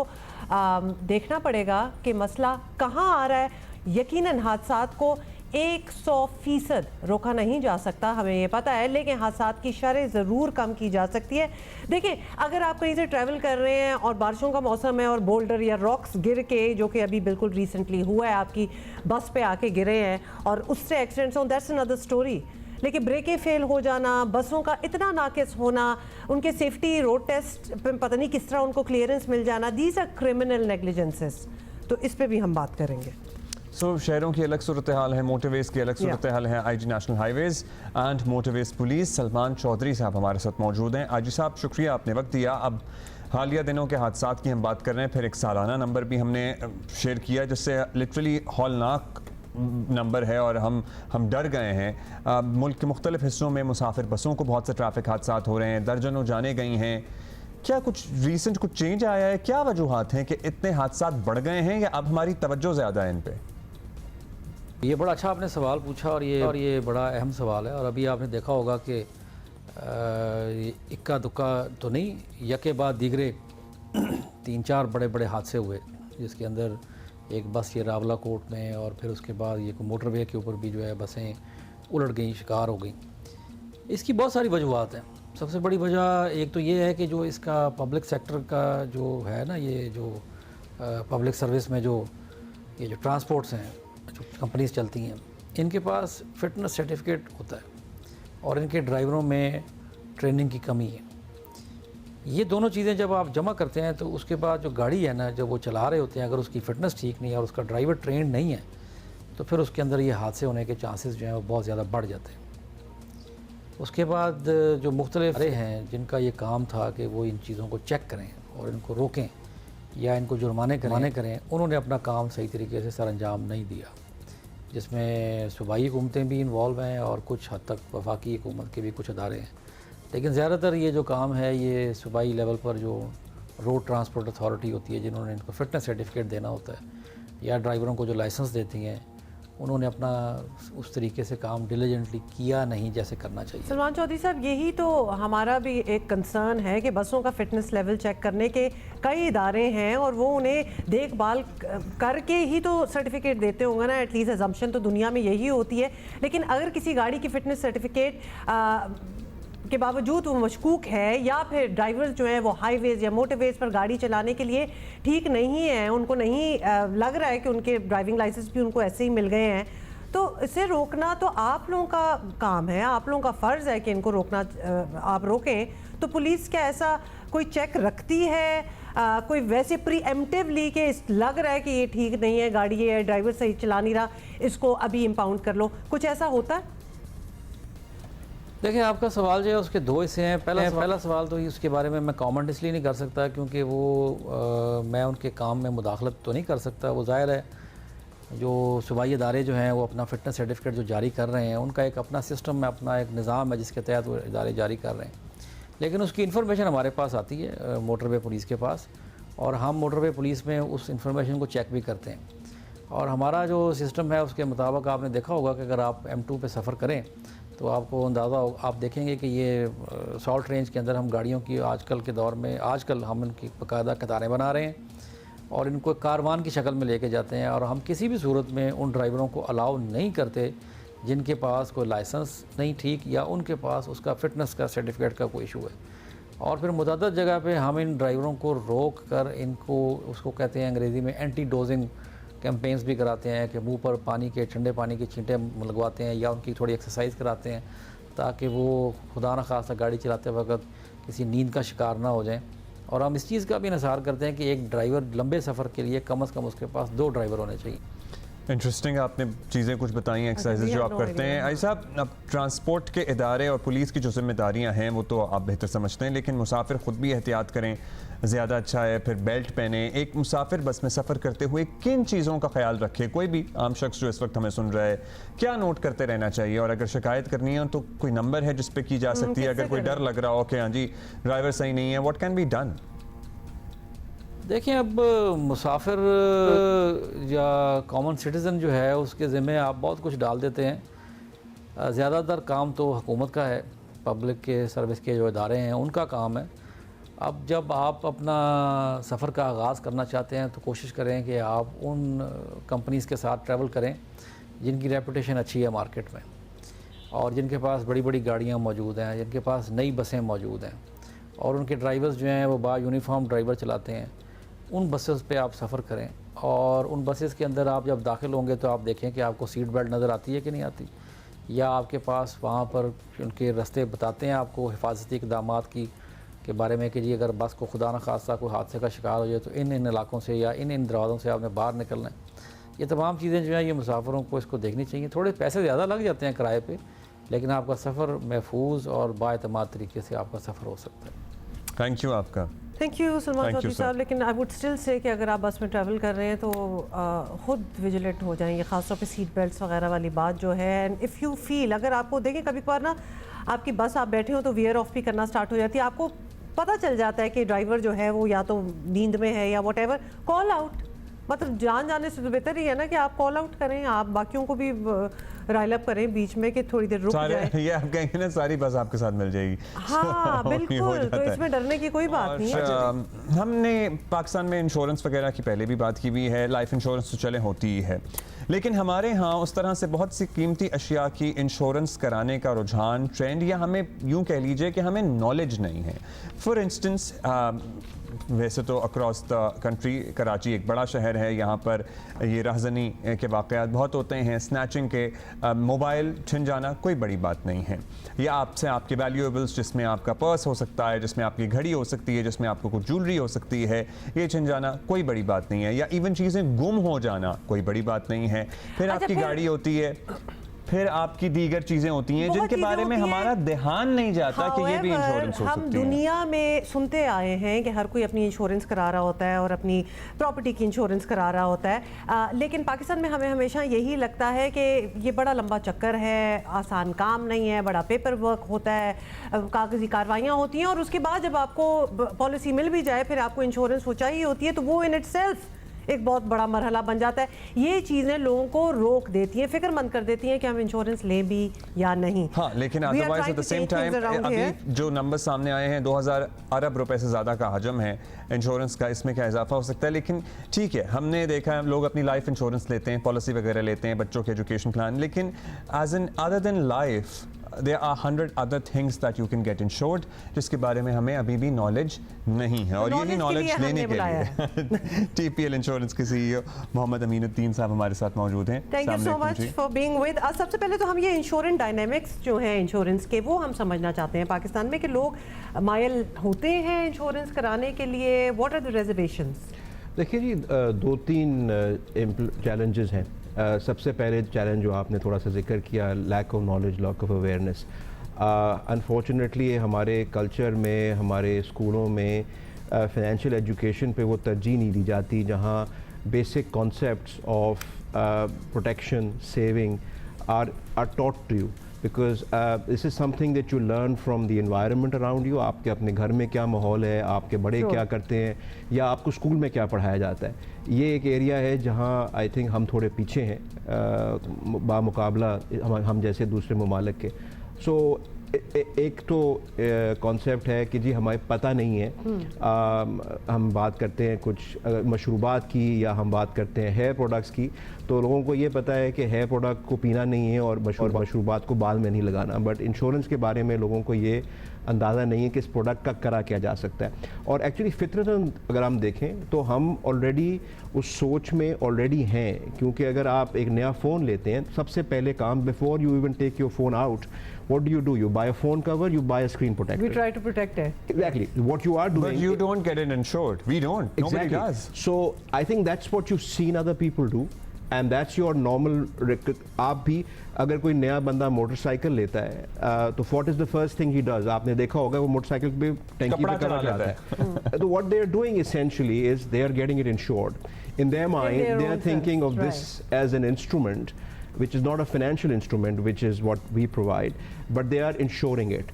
देखना पड़ेगा कि मसला कहाँ आ रहा है। यकीनन हादसात को 100% रोका नहीं जा सकता, हमें ये पता है, लेकिन हादसात की शरह ज़रूर कम की जा सकती है। देखिए, अगर आप कहीं से ट्रैवल कर रहे हैं और बारिशों का मौसम है और बोल्डर या रॉक्स गिर के, जो कि अभी बिल्कुल रिसेंटली हुआ है, आपकी बस पे आके गिरे हैं और उससे एक्सीडेंट्स हो, दैट्स अनदर स्टोरी। लेकिन ब्रेकें फेल हो जाना, बसों का इतना नाकिस होना, उनके सेफ्टी रोड टेस्ट पता नहीं किस तरह उनको क्लियरेंस मिल जाना, दीज आर क्रिमिनल नेग्लिजेंसेस। तो इस पे भी हम बात करेंगे।
शहरों की अलग सूरत हाल है, मोटरवेज की अलग सूरत हाल है। IG national highways and motorways police Salman Chaudhry साहब हमारे साथ मौजूद हैं। IG साहब, शुक्रिया, आपने वक्त दिया। अब हालिया दिनों के हादसात की हम बात कर रहे हैं, फिर एक सालाना नंबर भी हमने शेयर किया जिससे लिटरली हौलनाक नंबर है और हम डर गए हैं। मुल्क के मुख्तलिफ हिस्सों में मुसाफिर बसों को बहुत से ट्रैफिक हादसात हो रहे हैं, दर्जनों जाने गई हैं। क्या कुछ रीसेंट कुछ चेंज आया है? क्या वजूहात हैं कि इतने हादसात बढ़ गए हैं या अब हमारी तवज्जो ज़्यादा है इन पे?
ये बड़ा अच्छा आपने सवाल पूछा और ये बड़ा अहम सवाल है। और अभी आपने देखा होगा कि इक्का दुक्का तो नहीं, यके बाद दीगरे 3-4 बड़े बड़े हादसे हुए, जिसके अंदर एक बस ये रावलाकोट में और फिर उसके बाद ये मोटरवे के ऊपर भी जो है बसें उलट गई, शिकार हो गई। इसकी बहुत सारी वजूहात हैं। सबसे बड़ी वजह एक तो ये है कि जो इसका पब्लिक सेक्टर का जो है ना, ये जो पब्लिक सर्विस में जो ये जो ट्रांसपोर्ट्स हैं, जो कंपनीज चलती हैं, इनके पास फिटनेस सर्टिफिकेट होता है और इनके ड्राइवरों में ट्रेनिंग की कमी है। ये दोनों चीज़ें जब आप जमा करते हैं तो उसके बाद जो गाड़ी है ना, जब वो चला रहे होते हैं, अगर उसकी फ़िटनेस ठीक नहीं है और उसका ड्राइवर ट्रेंड नहीं है, तो फिर उसके अंदर ये हादसे होने के चांसेस जो हैं वो बहुत ज़्यादा बढ़ जाते हैं। उसके बाद जो मुख्तलिफ हैं जिनका ये काम था कि वो इन चीज़ों को चेक करें और इनको रोकें या इनको जुर्माने करें, उन्होंने अपना काम सही तरीके से सर अंजाम नहीं दिया, जिसमें सूबाई हुकूमतें भी इन्वॉल्व हैं और कुछ हद तक वफाकी हुकूमत के भी कुछ अदारे हैं। लेकिन ज़्यादातर ये जो काम है ये सूबाई लेवल पर जो रोड ट्रांसपोर्ट अथॉरिटी होती है जिन्होंने इनको फिटनेस सर्टिफिकेट देना होता है, या ड्राइवरों को जो लाइसेंस देती हैं, उन्होंने अपना उस तरीके से काम डिलीजेंटली किया नहीं जैसे करना चाहिए।
सलमान चौधरी साहब, यही तो हमारा भी एक कंसर्न है कि बसों का फिटनेस लेवल चेक करने के कई इदारे हैं और वो उन्हें देखभाल करके ही तो सर्टिफिकेट देते होंगे ना, एटलीस्ट एजम्पशन तो दुनिया में यही होती है। लेकिन अगर किसी गाड़ी की फिटनेस सर्टिफिकेट के बावजूद वो मशकूक है, या फिर ड्राइवर्स जो हैं वो हाईवेज या मोटरवेज पर गाड़ी चलाने के लिए ठीक नहीं है, उनको नहीं लग रहा है कि उनके ड्राइविंग लाइसेंस भी उनको ऐसे ही मिल गए हैं, तो इसे रोकना तो आप लोगों का काम है, आप लोगों का फ़र्ज़ है कि इनको रोकना, आप रोकें। तो पुलिस क्या ऐसा कोई चेक रखती है, कोई वैसे प्रीएम्प्टिवली कि लग रहा है कि ये ठीक नहीं है गाड़ी, ये ड्राइवर सही चला नहीं रहा, इसको अभी इम्पाउंड कर लो, कुछ ऐसा होता है?
देखिए, आपका सवाल जो है उसके दो हिस्से हैं। पहला सवाल तो उसके बारे में मैं कमेंट इसलिए नहीं कर सकता क्योंकि वो मैं उनके काम में मुदाखलत तो नहीं कर सकता। वो ज़ाहिर है जो सूबाई इदारे जो हैं वो अपना फ़िटनेस सर्टिफिकेट जो जारी कर रहे हैं, उनका एक अपना सिस्टम है, अपना एक निज़ाम है जिसके तहत वो इदारे जारी कर रहे हैं। लेकिन उसकी इन्फॉर्मेशन हमारे पास आती है मोटरवे पुलिस के पास, और हम मोटरवे पुलिस में उस इन्फॉर्मेशन को चेक भी करते हैं। और हमारा जो सिस्टम है उसके मुताबिक आपने देखा होगा कि अगर आप M2 पे सफ़र करें तो आपको अंदाज़ा हो, आप देखेंगे कि ये सॉल्ट रेंज के अंदर हम गाड़ियों की आजकल के दौर में हम इनकी बाकायदा कतारें बना रहे हैं और इनको कारवान की शक्ल में लेके जाते हैं, और हम किसी भी सूरत में उन ड्राइवरों को अलाउ नहीं करते जिनके पास कोई लाइसेंस नहीं ठीक या उनके पास उसका फ़िटनेस का सर्टिफिकेट का कोई इशू है। और फिर मुतअद्दिद जगह पे हम इन ड्राइवरों को रोक कर इनको, उसको कहते हैं अंग्रेज़ी में एंटी डोजिंग कैंपेन्स भी कराते हैं कि मुंह पर पानी के, ठंडे पानी के छींटे लगवाते हैं या उनकी थोड़ी एक्सरसाइज कराते हैं ताकि वो खुदा न खासा गाड़ी चलाते वक्त किसी नींद का शिकार ना हो जाएं। और हम इस चीज़ का भी इंतज़ार करते हैं कि एक ड्राइवर लंबे सफ़र के लिए कम से कम उसके पास 2 ड्राइवर होने चाहिए।
इंटरेस्टिंग, आपने चीज़ें कुछ बताई हैं, एक्सरसाइजेज जो आप करते हैं। आई साहब, अब ट्रांसपोर्ट के इदारे और पुलिस की जो जिम्मेदारियां हैं वो तो आप बेहतर समझते हैं, लेकिन मुसाफिर ख़ुद भी एहतियात करें ज़्यादा अच्छा है। फिर बेल्ट पहने। एक मुसाफिर बस में सफ़र करते हुए किन चीज़ों का ख्याल रखे? कोई भी आम शख्स जो इस वक्त हमें सुन रहा है, क्या नोट करते रहना चाहिए? और अगर शिकायत करनी है तो कोई नंबर है जिस पर की जा सकती है? अगर कोई डर लग रहा हो कि हाँ जी ड्राइवर सही नहीं है, व्हाट कैन बी डन?
देखिए, अब मुसाफिर या कॉमन सिटीज़न जो है उसके ज़िम्मे आप बहुत कुछ डाल देते हैं। ज़्यादातर काम तो हुकूमत का है, पब्लिक के सर्विस के जो इदारे हैं उनका काम है। अब जब आप अपना सफ़र का आगाज़ करना चाहते हैं तो कोशिश करें कि आप उन कंपनीज़ के साथ ट्रैवल करें जिनकी रेपुटेशन अच्छी है मार्केट में, और जिनके पास बड़ी बड़ी गाड़ियाँ मौजूद हैं, जिनके पास नई बसें मौजूद हैं, और उनके ड्राइवर्स जो हैं वो बा यूनिफॉर्म ड्राइवर चलाते हैं। उन बसेस पे आप सफ़र करें, और उन बसेस के अंदर आप जब दाखिल होंगे तो आप देखें कि आपको सीट बेल्ट नज़र आती है कि नहीं आती, या आपके पास वहाँ पर उनके रास्ते बताते हैं आपको हिफाजती इक़दाम की के बारे में कि जी अगर बस को खुदा न खास्ता कोई हादसे का शिकार हो जाए तो इन इलाकों से या इन दरवाज़ों से आपने बाहर निकलना है। ये तमाम चीज़ें जो हैं ये मुसाफिरों को इसको देखनी चाहिए। थोड़े पैसे ज़्यादा लग जाते हैं किराए पे, लेकिन आपका सफ़र महफूज और बाएतमाद तरीके से आपका सफ़र हो सकता है।
थैंक यू आपका।
थैंक यू सलमान चौधरी साहब। लेकिन आई वुड स्टिल से कि अगर आप बस में ट्रैवल कर रहे हैं तो खुद विजिलेंट हो जाएंगे, ख़ासतौर पे सीट बेल्ट्स वगैरह वाली बात जो है। एंड इफ़ यू फील, अगर आपको देखें कभी कभार ना आपकी बस आप बैठे हो तो वियर ऑफ भी करना स्टार्ट हो जाती है, आपको पता चल जाता है कि ड्राइवर जो है वो या तो नींद में है या व्हाटएवर, कॉल आउट। मतलब जान जाने से तो बेहतर ही है ना कि आप कॉल आउट करें, आप बाकियों को भी राइल अप करें बीच में कि थोड़ी देर रुक जाए।
ये आप कहेंगे ना सारी बस आपके साथ मिल जाएगी।
हाँ बिल्कुल, तो इसमें डरने की कोई बात नहीं है।
हमने पाकिस्तान में इंश्योरेंस वगैरह की पहले भी बात की हुई है, लाइफ इंश्योरेंस तो चले होती ही है, लेकिन हमारे यहाँ उस तरह से बहुत सी कीमती अशिया की इंश्योरेंस कराने का रुझान, ट्रेंड, या हमें यूँ कह लीजिए कि हमें नॉलेज नहीं है। फॉर इंस्टेंस वैसे तो अक्रॉस द कंट्री कराची एक बड़ा शहर है, यहाँ पर ये राहज़नी के वाक़यात बहुत होते हैं, स्नैचिंग के, मोबाइल छिन जाना कोई बड़ी बात नहीं है, या आपसे आपके वैल्यूएबल्स जिसमें आपका पर्स हो सकता है, जिसमें आपकी घड़ी हो सकती है, जिसमें आपको कुछ ज्वेलरी हो सकती है, ये छिन जाना कोई बड़ी बात नहीं है, या इवन चीज़ें गुम हो जाना कोई बड़ी बात नहीं है। फिर आपकी गाड़ी होती है, फिर आपकी दीगर चीजें होती हैं
बहुत
जिनके
चीजें
बारे में
होती हैं।
हमारा ध्यान नहीं जाता कि ये भी
However,
इंश्योरेंस हो
हम
सकती है।
दुनिया में सुनते आए हैं कि हर कोई अपनी इंश्योरेंस करा रहा होता है और अपनी प्रॉपर्टी की इंश्योरेंस करा रहा होता है, लेकिन पाकिस्तान में हमें हमेशा यही लगता है कि ये बड़ा लंबा चक्कर है, आसान काम नहीं है, बड़ा पेपर वर्क होता है, कागजी कार्रवाइयाँ होती हैं और उसके बाद जब आपको पॉलिसी मिल भी जाए फिर आपको इंश्योरेंस हो चाहिए होती है, तो वो इन इटसेल्फ एक बहुत बड़ा मरहला बन जाता है। ये चीज़ें लोगों को रोक देती हैं, फिक्रमंद कर देती हैं कि हम इंश्योरेंस लें भी या नहीं।
हाँ, लेकिन
We are
otherwise
trying
at the
to
same
change things
time
around
अभी
here.
जो नंबर सामने आए हैं 2000 अरब रुपए से ज़्यादा का हजम है इंश्योरेंस का, इसमें क्या इजाफा हो सकता है? लेकिन ठीक है, हमने देखा है लोग अपनी लाइफ इंश्योरेंस लेते हैं, पॉलिसी वगैरह लेते हैं, बच्चों के एजुकेशन प्लान, लेकिन as an other than life there are 100 other things that you can get insured जिसके बारे में हमें अभी भी नॉलेज नहीं है, और यही नॉलेज लेने के लिए टीपीएल इंश्योरेंस के सीईओ मोहम्मद अमीनुद्दीन साहब हमारे साथ मौजूद हैं।
Thank you so much for being with अस। सबसे पहले तो हम ये इंश्योरेंस डायनेमिक्स जो है इंश्योरेंस के, वो हम समझना चाहते हैं पाकिस्तान में कि लोग मायल होते हैं इंश्योरेंस कराने के लिए। What are the reservations?
देखिए जी, 2-3 चैलेंजेस हैं। सबसे पहले चैलेंज जो आपने थोड़ा सा जिक्र किया, lack of knowledge, lack of awareness. Unfortunately हमारे कल्चर में, हमारे स्कूलों में फाइनेंशियल एजुकेशन पे वो तरजीह नहीं दी जाती जहाँ basic concepts of protection, saving are taught to you, because this is something that you learn from the environment around you। आपके अपने घर में क्या माहौल है, आपके बड़े क्या करते हैं, या आपको स्कूल में क्या पढ़ाया जाता है। ये एक एरिया है जहाँ आई थिंक हम थोड़े पीछे हैं बामुकाबला हम जैसे दूसरे ममालिक के। सो एक तो कॉन्सेप्ट है कि जी हमें पता नहीं है। हम बात करते हैं कुछ मशरूबात की, या हम बात करते हैं हेयर प्रोडक्ट्स की, तो लोगों को ये पता है कि हेयर प्रोडक्ट को पीना नहीं है और मशरूबात को बाल में नहीं लगाना, बट इंश्योरेंस के बारे में लोगों को ये अंदाज़ा नहीं है कि इस प्रोडक्ट का करा किया जा सकता है। और एक्चुअली फितरतन अगर हम देखें तो हम ऑलरेडी उस सोच में ऑलरेडी हैं, क्योंकि अगर आप एक नया फ़ोन लेते हैं, सबसे पहले काम, before you even take your phone out, what do? You buy a phone cover, you buy a screen protector.
We try to protect it.
Exactly. What you are doing.
But you don't get it insured. We don't.
Exactly.
Nobody does.
So I think that's what you've seen other people do, and that's your normal. आप भी अगर कोई नया बंदा मोटरसाइकिल लेता है तो what is the first thing he does? आपने देखा होगा वो मोटरसाइकिल पे टैंकी पे कपड़ा चढ़ाता है। तो what they are doing essentially is they are getting it insured. In their mind, they are thinking of this as an instrument, which is not a financial instrument, which is what we provide, but they are insuring it.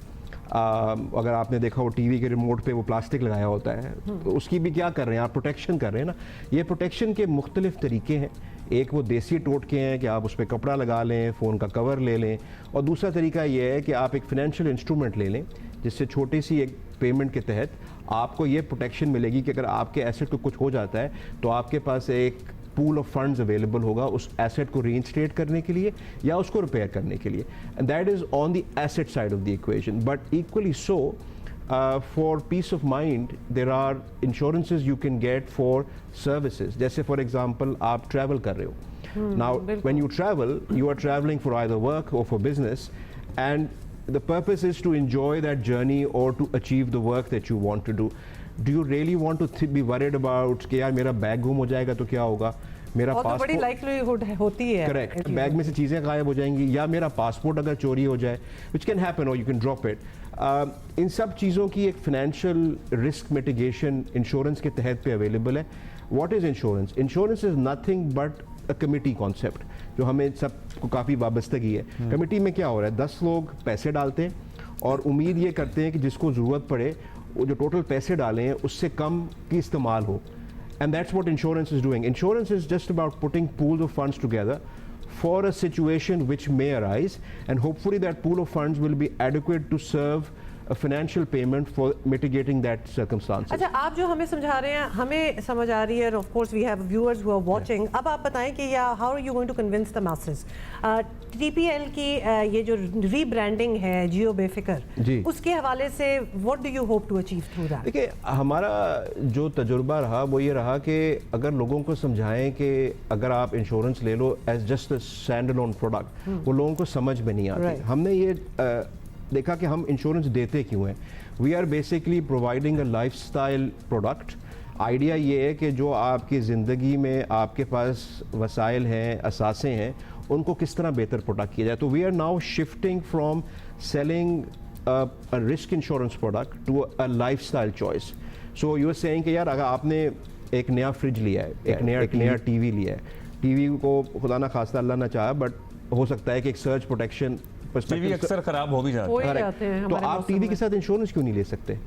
अगर आपने देखा हो टीवी के रिमोट पे वो प्लास्टिक लगाया होता है, तो उसकी भी क्या कर रहे हैं आप? प्रोटेक्शन कर रहे हैं ना। ये प्रोटेक्शन के मुख्तलिफ तरीके हैं। एक वो देसी टोटके हैं कि आप उस पर कपड़ा लगा लें, फ़ोन का कवर ले लें, और दूसरा तरीका ये है कि आप एक फाइनेंशियल इंस्ट्रूमेंट ले लें जिससे छोटी सी एक पेमेंट के तहत आपको ये प्रोटेक्शन मिलेगी कि अगर आपके एसेट को कुछ हो जाता है तो आपके पास एक पूल ऑफ फंड्स अवेलेबल होगा उस एसेट को रीइंस्टेट करने के लिए या उसको रिपेयर करने के लिए। And that is on the asset side of the equation. But equally so for peace of mind there are insurances you can get for services. जैसे फॉर एग्जांपल आप ट्रैवल कर रहे हो, now when you travel, you are travelling for either work or for business, and the purpose is to enjoy that journey or to achieve the work that you want to do. Do you really want to be worried about कि यार मेरा बैग गुम हो जाएगा तो क्या होगा, मेरा
पासपोर्ट, बड़ी लाइक्लीहुड होती है,
करेक्ट, बैग में से चीज़ें गायब हो जाएंगी, या मेरा पासपोर्ट अगर चोरी हो जाए, which can happen or you can drop it. इन सब चीज़ों की एक फाइनेंशियल रिस्क मिटिगेशन इंश्योरेंस के तहत पे अवेलेबल है। What is insurance? Insurance is nothing but a committee concept, जो हमें सबको काफ़ी वाबस्तगी है। कमेटी में क्या हो रहा है, 10 लोग पैसे डालते हैं और उम्मीद ये करते हैं कि जिसको ज़रूरत पड़े वो जो टोटल पैसे डाले हैं उससे कम की इस्तेमाल हो। And that's what insurance is doing. Insurance is just about putting pools of funds together for a situation which may arise, and hopefully that pool of funds will be adequate to serve a financial payment for mitigating that circumstances.
अच्छा, आप जो हमें समझा रहे हैं हमें समझ आ रही है, और of course we have viewers who are watching. अब आप बताएं कि या how are you going to convince the masses? TPL की ये जो रीब्रांडिंग है जियो बेफिक्र, उसके हवाले से what do you hope to achieve through that?
देखिए, हमारा जो तजुर्बा रहा वो ये रहा कि अगर लोगों को समझाएं कि अगर आप इंश्योरेंस ले लो as just a stand alone product, वो लोगों को समझ में नहीं आती। हमने ये देखा कि हम इंश्योरेंस देते क्यों हैं। We are basically providing a lifestyle product. Idea ये है कि जो आपकी ज़िंदगी में आपके पास वसाइल हैं, असासे हैं, उनको किस तरह बेहतर प्रोडक्ट किया जाए। तो we are now shifting from selling a risk insurance product to a lifestyle choice. So you were saying कि यार अगर आपने एक नया फ्रिज लिया है, एक नया टीवी लिया है, टीवी को खुदा ना खास्ता अल्लाह ना चाहे बट हो सकता है कि एक सर्च प्रोटेक्शन
टीवी अक्सर खराब हो भी जाता
है, तो आप टीवी के साथ इंश्योरेंस क्यों नहीं ले सकते?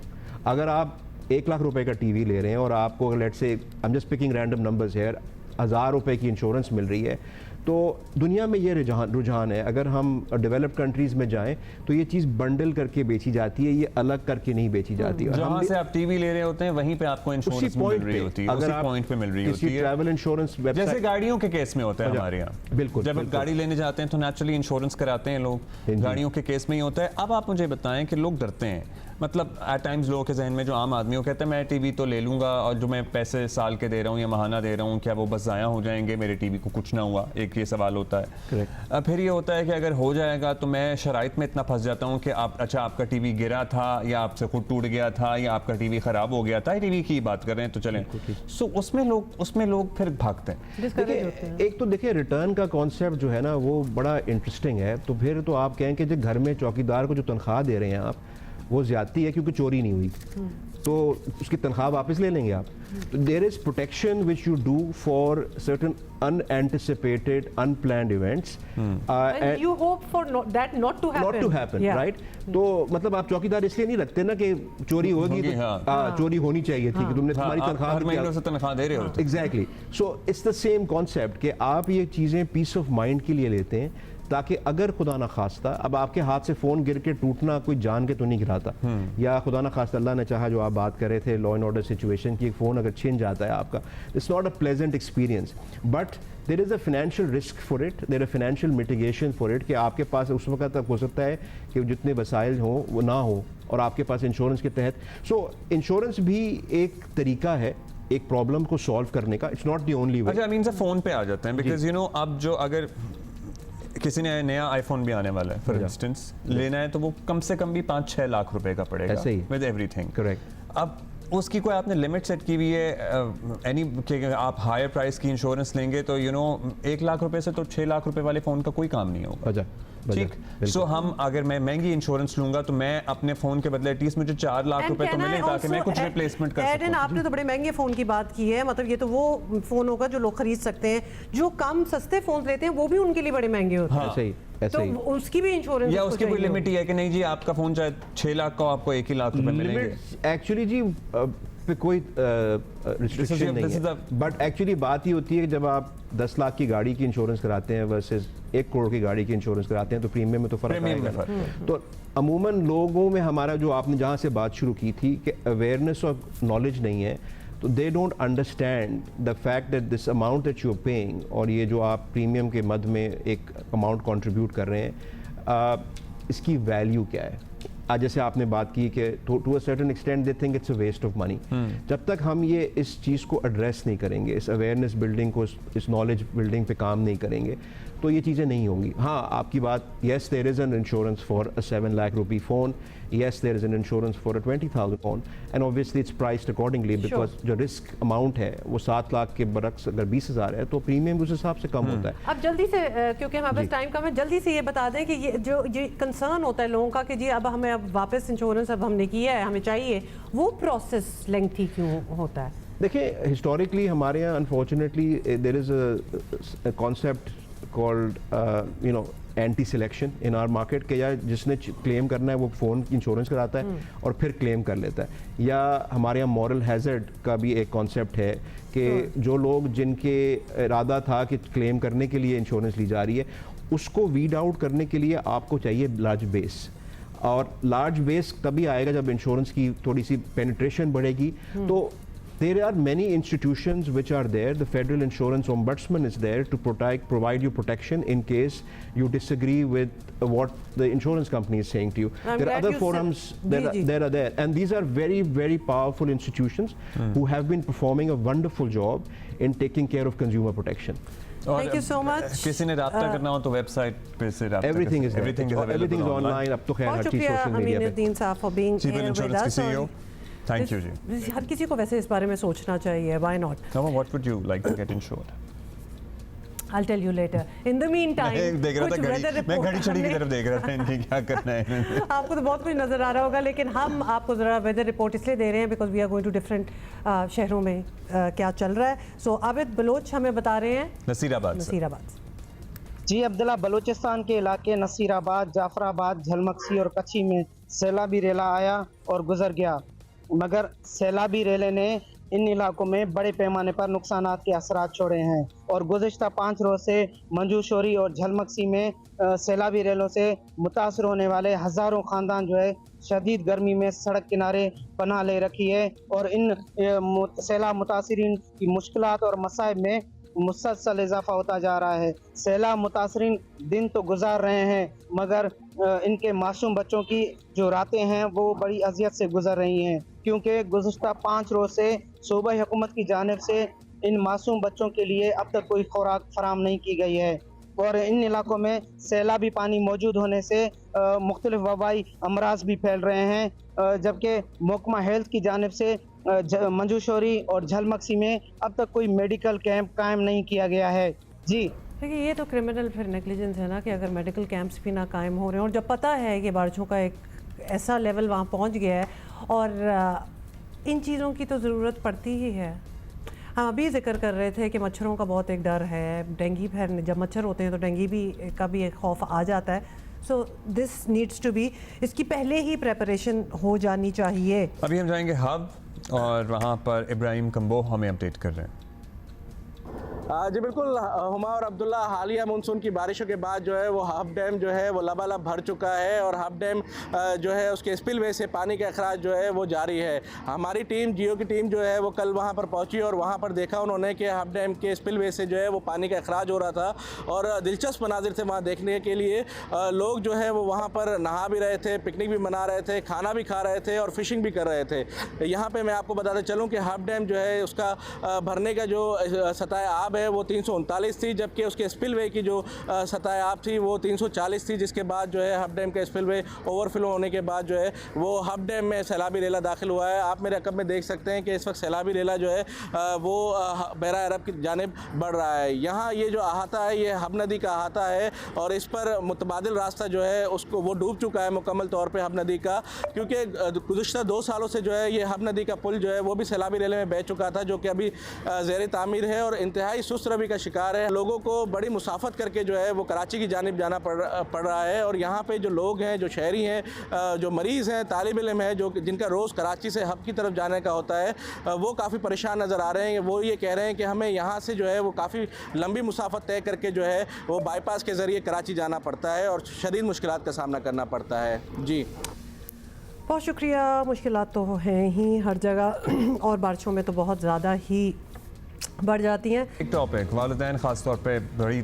अगर आप 1 लाख रुपए का टीवी ले रहे हैं और आपको let's say I am just picking random numbers here 1000 रुपए की इंश्योरेंस मिल रही है, तो दुनिया में ये रुझान है। अगर हम डेवलप्ड कंट्रीज में जाएं तो ये चीज़ बंडल करके बेची जाती है, ये अलग करके नहीं बेची जाती है।
जहाँ से आप टीवी ले रहे होते हैं वहीं पे आपको इंश्योरेंस मिल रही होती है, उसी पॉइंट पे मिल रही होती है।
ट्रैवल इंश्योरेंस
जैसे गाड़ियों के केस में होता है हमारे यहाँ,
बिल्कुल
जब आप गाड़ी लेने जाते हैं तो नेचुरली इंश्योरेंस कराते हैं लोग, गाड़ियों के केस में ही होता है। अब आप मुझे बताएं कि लोग डरते हैं, मतलब एट टाइम्स लोगों के जहन में जो आम आदमी वो कहते हैं मैं टीवी तो ले लूँगा और जो मैं पैसे साल के दे रहा हूँ या महाना दे रहा हूँ क्या वो बस ज़ाया हो जाएंगे, मेरे टीवी को कुछ ना हुआ, एक ये सवाल होता है। फिर ये होता है कि अगर हो जाएगा तो मैं शराइत में इतना फंस जाता हूँ कि आप अच्छा आपका टीवी गिरा था या आपसे खुद टूट गया था या आपका टीवी ख़राब हो गया था, टीवी की बात कर रहे हैं तो चलें, सो उसमें लोग फिर भागते हैं।
देखिए एक तो देखिए रिटर्न का कॉन्सेप्ट जो है ना वो बड़ा इंटरेस्टिंग है। तो फिर तो आप कहें कि जो घर में चौकीदार को जो तनख्वाह दे रहे हैं आप, वो ज्यादती है क्योंकि चोरी नहीं हुई, तो उसकी तनख्वाह वापस ले लेंगे आप। तो there is protection which you do for certain unanticipated unplanned events
and you hope for that not to happen,
right. तो मतलब आप चौकीदार इसलिए नहीं रखते ना कि चोरी होगी तो चोरी होनी चाहिए थी कि तुमने तुम्हारी तनख्वाह
हर महीने से तनख्वाह दे रहे हो।
Exactly, so it's the same concept कि आप ये चीज़ें पीस ऑफ माइंड के लिए लेते हैं ताकि अगर खुदा ना खास्ता अब आपके हाथ से फ़ोन गिर के टूटना कोई जान के तो नहीं गिराता, या खुदा ना खास्ता अल्लाह ने चाहा जो आप बात कर रहे थे लॉ एंड ऑर्डर सिचुएशन की, एक फ़ोन अगर छिन जाता है आपका, it's not a pleasant experience but there is a financial risk for it, there a financial mitigation for it कि आपके पास उस वक्त तक हो सकता है कि जितने वसाइल हों वो ना हो और आपके पास इंश्योरेंस के तहत। सो इंश्योरेंस भी एक तरीका है एक प्रॉब्लम को सॉल्व करने का, it's not the only way.
अच्छा आई मीन से फ़ोन पे आ जाते हैं बिकॉज यू नो अब जो अगर किसी ने नया आईफोन भी आने वाला है फॉर इंस्टेंस लेना है तो वो कम से कम भी 5-6 लाख रुपए का पड़ेगा विद एवरीथिंग।
करेक्ट।
अब उसकी कोई आपने लिमिट सेट की हुई है एनी कि आप हायर प्राइस की इंश्योरेंस लेंगे तो यू नो 1 लाख रुपए से तो 6 लाख रुपए वाले फ़ोन का कोई काम नहीं होगा। ठीक, सो हम अगर मैं महंगी इंश्योरेंस लूंगा तो मैं अपने फोन के बदले एटलीस्ट मुझे 4 लाख रुपए तो मिले ताकि मैं कुछ रिप्लेसमेंट कर सकूं।
आपने तो बड़े महंगे फोन की बात की है, मतलब ये तो वो फोन होगा जो लोग खरीद सकते हैं, जो कम सस्ते फोन लेते हैं वो भी उनके लिए बड़े महंगे होते हैं।
सही,
तो उसकी भी इंश्योरेंस
या उसकी कोई लिमिट ही है कि नहीं जी आपका फोन चाहे 6 लाख का आपको 1 ही लाख रुपए मिलेंगे?
एक्चुअली जी पे कोई रिस्ट्रिक्शन नहीं है, बट एक्चुअली बात ही होती है कि जब आप 10 लाख की गाड़ी की इंश्योरेंस कराते हैं वर्सेस 1 करोड़ की गाड़ी की इंश्योरेंस कराते हैं तो प्रीमियम में तो फर्क आएगा। तो अमूमन लोगों में हमारा जो आपने जहाँ से बात शुरू की थी कि अवेयरनेस और नॉलेज नहीं है, तो they don't understand the fact that this amount that you are paying और ये जो आप प्रीमियम के मद में एक अमाउंट कंट्रीब्यूट कर रहे हैं इसकी वैल्यू क्या है। आज जैसे आपने बात की कि to a certain extent they think it's a waste of money. जब तक हम ये इस चीज़ को एड्रेस नहीं करेंगे, इस अवेयरनेस बिल्डिंग को, इस नॉलेज बिल्डिंग पे काम नहीं करेंगे तो ये चीज़ें नहीं होंगी। हाँ आपकी बात, yes there is an insurance for a 7 lakh rupee phone, yes there is an insurance for a 20,000 phone and obviously it's priced accordingly because जो रिस्क अमाउंट है वो 7 लाख के बरक्स अगर 20,000 है तो प्रीमियम उस हिसाब से कम होता है।
अब जल्दी से क्योंकि हमारे पास टाइम कम है, जल्दी से ये बता दें कि ये जो कंसर्न होता है लोगों का कि जी अब हमें अब वापस इंश्योरेंस अब हमने किया है हमें चाहिए, वो प्रोसेस लेंथी क्यों होता है?
देखिए हिस्टोरिकली हमारे यहाँ unfortunately there is a concept called you know anti selection in our market के, या जिसने क्लेम करना है वो फ़ोन इंश्योरेंस कराता है और फिर क्लेम कर लेता है। या हमारे यहाँ मॉरल हैज़र्ड का भी एक कॉन्सेप्ट है कि जो लोग जिनके इरादा था कि क्लेम करने के लिए इंश्योरेंस ली जा रही है उसको वीड आउट करने के लिए आपको चाहिए लार्ज बेस, और लार्ज बेस तभी आएगा जब इंश्योरेंस की थोड़ी सी पेनिट्रेशन बढ़ेगी। तो there are many institutions which are there. The Federal Insurance Ombudsman is there to provide you protection in case you disagree with what the insurance company is saying to you. There are other forums that are there, and these are very, very powerful institutions who have been performing a wonderful job in taking care of consumer protection.
Thank you so much.
किसी ने राब्ता करना हो तो वेबसाइट पे से राब्ता
everything is everything is online. अब तो खैर हर चीज़ सोशल मीडिया पे।
अमीनुद्दीन साहब for being here with us.
Thank you जी।
हर किसी को वैसे इस बारे में सोचना चाहिए, why not?
What would you like to get insured?
I'll tell you later. In the meantime,
देख रहा था
कुछ
घड़ी,
weather
मैं
report
घड़ी छड़ी की
हमने-
तरफ देख रहा था इनकी क्या करना है।
आपको तो बहुत कुछ नज़र आ रहा होगा, लेकिन हम आपको ज़रा वेदर रिपोर्ट इसलिए दे रहे हैं because we are going to different शहरों में क्या चल रहा है। सो आबिद बलोच हमें बता रहे हैं
नसीराबाद से।
नसीराबाद से।
जी अब्दुल्ला, बलूचिस्तान के इलाके नसीराबाद, जाफराबाद, झलमक्सी और कच्ची में सैलाबी रेला आया और गुजर गया, मगर सैलाबी रेले ने इन इलाकों में बड़े पैमाने पर नुकसानात के असरात छोड़े हैं और गुज़िश्ता 5 रोज़ से मंजूशोरी और झलमक्सी में सैलाबी रेलों से मुतासर होने वाले हज़ारों ख़ानदान जो है शदीद गर्मी में सड़क किनारे पनाह ले रखी है और इन सैलाब मुतासरीन की मुश्किलात और मसाइब में मुसलसल इजाफा होता जा रहा है। सैलाब मुतासरीन दिन तो गुजार रहे हैं, मगर इनके मासूम बच्चों की जो रातें हैं वो बड़ी अजियत से गुजर रही हैं, क्योंकि गुज़िश्ता 5 रोज़ से सूबाई हुकूमत की जानिब से इन मासूम बच्चों के लिए अब तक कोई खुराक फराम नहीं की गई है और इन इलाकों में सैलाबी पानी मौजूद होने से मुख्तलिफ वबाई अमराज भी फैल रहे हैं, जबकि महकमा हेल्थ की जानिब से मंजूशोरी और झलमक्सी में अब तक कोई मेडिकल कैंप कायम नहीं किया गया है। जी
देखिए, ये तो क्रिमिनल फिर नेग्लिजेंस है ना कि अगर मेडिकल कैंप्स भी ना कायम हो रहे हैं और जब पता है कि बारिशों का एक ऐसा लेवल वहाँ पहुँच गया है और इन चीज़ों की तो ज़रूरत पड़ती ही है। हम अभी जिक्र कर रहे थे कि मच्छरों का बहुत एक डर है, डेंगू फैलने, जब मच्छर होते हैं तो डेंगू भी का भी एक खौफ आ जाता है। So this needs to be, इसकी पहले ही प्रेपरेशन हो जानी चाहिए।
अभी हम जाएंगे हब और वहाँ पर इब्राहिम कंबो हमें अपडेट कर रहे हैं।
जी बिल्कुल हुमा और अब्दुल्ला, हालिया मानसून की बारिशों के बाद जो है वो हब डैम जो है वो लबालब भर चुका है और हब डैम जो है उसके स्पिलवे से पानी का अखराज जो है वो जारी है। हमारी टीम, जियो की टीम जो है वो कल वहाँ पर पहुँची और वहाँ पर देखा उन्होंने कि हब डैम के स्पिलवे से जो है वो पानी का अखराज हो रहा था और दिलचस्प मनाजिर थे वहाँ देखने के लिए। लोग जो है वो वहाँ पर नहा भी रहे थे, पिकनिक भी मना रहे थे, खाना भी खा रहे थे और फिशिंग भी कर रहे थे। यहाँ पर मैं आपको बताते चलूँ कि हब डैम जो है उसका भरने का जो सतह आब है वो 339 थी, जबकि उसके स्पिलवे की जो सतह आब थी वो 340 थी, जिसके बाद जो है हब डैम का स्पिलवे ओवरफ्लो होने के बाद जो है वो हब डैम में सैलाबी रेला दाखिल हुआ है। आप मेरे रकम में देख सकते हैं कि इस वक्त सैलाबी रेला जो है वो बहरा अरब की जानिब बढ़ रहा है। यहाँ ये जो अहाता है ये हब नदी का अहाता है और इस पर मुतबादिल रास्ता जो है उसको वो डूब चुका है मुकम्मल तौर पर हब नदी का, क्योंकि गुज़िश्ता 2 सालों से जो है ये हब नदी का पुल जो है वो भी सैलाबी रेले में बह चुका था, जो कि अभी ज़ेर तामीर है और इंतहाई सुस्त रवि का शिकार है। लोगों को बड़ी मुसाफत करके जो है वो कराची की जानिब जाना पड़ रहा है और यहाँ पे जो लोग हैं, जो शहरी हैं, जो मरीज़ हैं, तालिब इल्म हैं, जो जिनका रोज़ कराची से हब की तरफ जाने का होता है, वो काफ़ी परेशान नज़र आ रहे हैं। वो ये कह रहे हैं कि हमें यहाँ से जो है वो काफ़ी लंबी मुसाफत तय करके जो है वो बाईपास के ज़रिए कराची जाना पड़ता है और शदीद मुश्किलात का सामना करना पड़ता है। जी
बहुत शुक्रिया। मुश्किलात तो हैं ही हर जगह और बारिशों में तो बहुत ज़्यादा ही बढ़ जाती हैं।
एक टॉपिक, वालिदैन ख़ास तौर पे बड़ी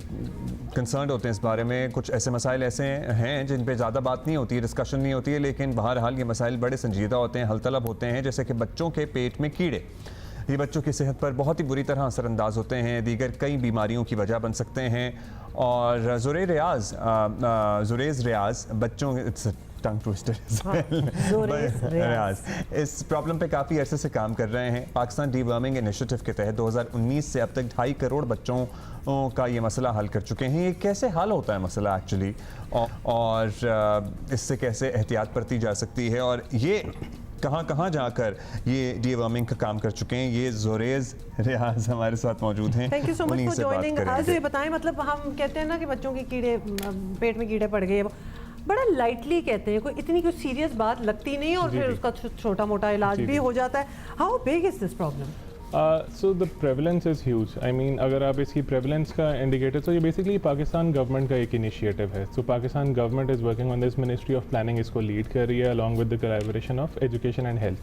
कंसर्न होते हैं इस बारे में। कुछ ऐसे मसाइल ऐसे हैं जिन पे ज़्यादा बात नहीं होती है, डिस्कशन नहीं होती है, लेकिन बहरहाल ये मसाइल बड़े संजीदा होते हैं, हल तलब होते हैं, जैसे कि बच्चों के पेट में कीड़े। ये बच्चों की सेहत पर बहुत ही बुरी तरह असरअंदाज होते हैं, दीगर कई बीमारियों की वजह बन सकते हैं। और जुरेज़ रियाज बच्चों टंग ट्विस्टर रियाज इस प्रॉब्लम पे काफ़ी अरसे से काम कर रहे हैं। पाकिस्तान डीवर्मिंग इनिशिएटिव के तहत 2019 से अब तक 2.5 करोड़ बच्चों का ये मसला हल कर चुके हैं। ये कैसे हल होता है मसला एक्चुअली, और इससे कैसे एहतियात बरती जा सकती है, और ये कहाँ जाकर ये डीवर्मिंग का काम कर चुके हैं। ये जुरेज़ रियाज हमारे साथ मौजूद हैं।
Thank you so much for joining us. ये बताएं, मतलब हम कहते हैं ना कि बच्चों के कीड़े, पेट में कीड़े पड़ गए, बड़ा लाइटली कहते हैं, कोई इतनी कोई सीरियस बात लगती नहीं और फिर उसका छोटा मोटा इलाज भी हो जाता है। How big is this problem?
So the prevalence is huge. I mean अगर आप इसकी प्रेवलेंस का इंडिकेटर, तो ये बेसिकली पाकिस्तान गवर्नमेंट का एक इनिशिएटिव है। So Pakistan government is working on this, ministry of planning इसको लीड कर रही है along with the collaboration of education and health.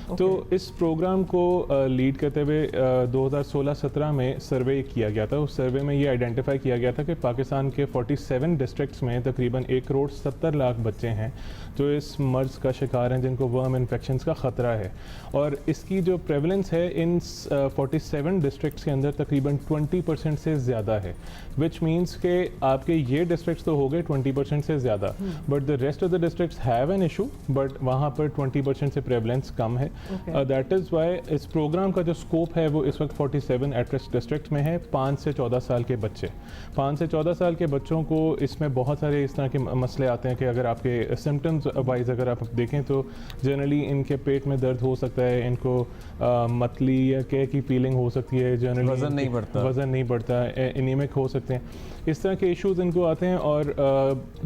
तो इस प्रोग्राम को लीड करते हुए 2016-17 में सर्वे किया गया था। उस सर्वे में ये आइडेंटिफाई किया गया था कि पाकिस्तान के 47 डिस्ट्रिक्ट्स में तकरीबन 1,70,00,000 बच्चे हैं जो इस मर्ज़ का शिकार हैं, जिनको वर्म इन्फेक्शंस का ख़तरा है। और इसकी जो प्रेवलेंस है इन 47 डिस्ट्रिक्ट्स के अंदर तकरीबन 20% से ज़्यादा है, विच मीन्स के आपके ये डिस्ट्रिक्ट्स तो हो गए 20% से ज़्यादा, but the rest of the districts have an issue, but वहाँ पर 20% से प्रेवलेंस कम है। दैट इज़ वाई इस प्रोग्राम का जो स्कोप है वो इस वक्त 47 एट रिस्क डिस्ट्रिक्ट में है। 5 से 14 साल के बच्चे, 5 से 14 साल के बच्चों को इसमें बहुत सारे इस तरह के मसले आते हैं कि अगर आपके सिम्टम्स वाइज अगर आप देखें तो जनरली इनके पेट में दर्द हो सकता है, इनको मतली या कह की फीलिंग हो सकती है, जनरली वज़न नहीं बढ़ता, एनीमिक हो सकते हैं, इस तरह के इश्यूज इनको आते हैं। और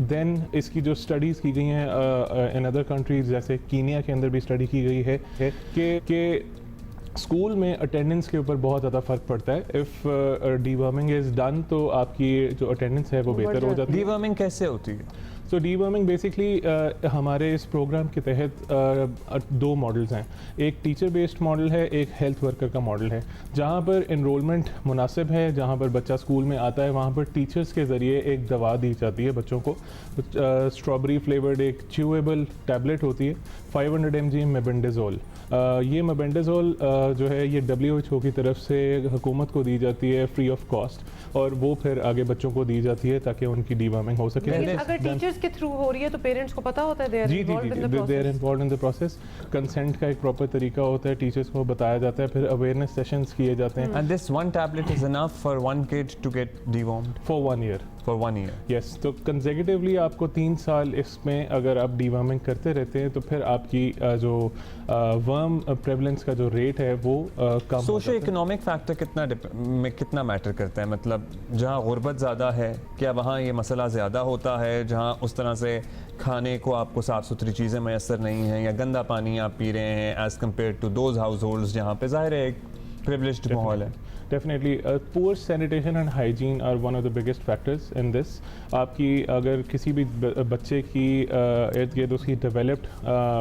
देन इसकी जो स्टडीज़ की गई हैं इन अदर कंट्रीज जैसे कीनिया के अंदर भी स्टडी की गई है कि स्कूल में अटेंडेंस के ऊपर बहुत ज़्यादा फ़र्क पड़ता है। इफ़ डीवर्मिंग इज़ डन तो आपकी जो अटेंडेंस है वो बेहतर हो जाती है।
डीवर्मिंग कैसे होती है?
सो डीवर्मिंग बेसिकली हमारे इस प्रोग्राम के तहत 2 मॉडल्स हैं। एक टीचर बेस्ड मॉडल है, एक हेल्थ वर्कर का मॉडल है। जहाँ पर इनरोलमेंट मुनासिब है, जहाँ पर बच्चा स्कूल में आता है वहाँ पर टीचर्स के ज़रिए एक दवा दी जाती है बच्चों को। स्ट्रॉबेरी फ्लेवर्ड एक च्यूएबल टैबलेट होती है, 500 mg मेबेंडाजोल। ये मेबेंडाजोल जो है ये WHO की तरफ से हुकूमत को दी जाती है फ्री ऑफ कॉस्ट, और वो फिर आगे बच्चों को दी जाती है ताकि उनकी डीवर्मिंग हो सके।
लेकिन अगर टीचर्स के थ्रू हो रही है तो पेरेंट्स को पता होता है they are
involved in the process. Consent का एक प्रॉपर तरीका होता है, टीचर्स को बताया जाता है, फिर अवेयरनेस सेशंस किए जाते हैं।
And this one tablet is enough for one kid to get dewormed
for 1 year।
For 1 year,
yes. तो कंसेक्यूटिवली आपको 3 साल इसमें अगर आप डीवर्मिंग करते रहते हैं तो फिर आपकी जो वर्म प्रेवलेंस का जो रेट है वो कम।
सोशो इकोनॉमिक फैक्टर कितना मैटर करता है? मतलब जहाँ गुर्बत ज़्यादा है क्या वहाँ ये मसला ज़्यादा होता है, जहाँ उस तरह से खाने को आपको साफ़ सुथरी चीज़ें मैसर नहीं हैं या गंदा पानी आप पी रहे हैं as compared to those households जहाँ पे ज़ाहिर है एक प्रिविलेज्ड माहौल है?
Definitely, poor sanitation and hygiene are one of the biggest factors in this. आपकी अगर किसी भी बच्चे की इर्द गिर्द उसकी developed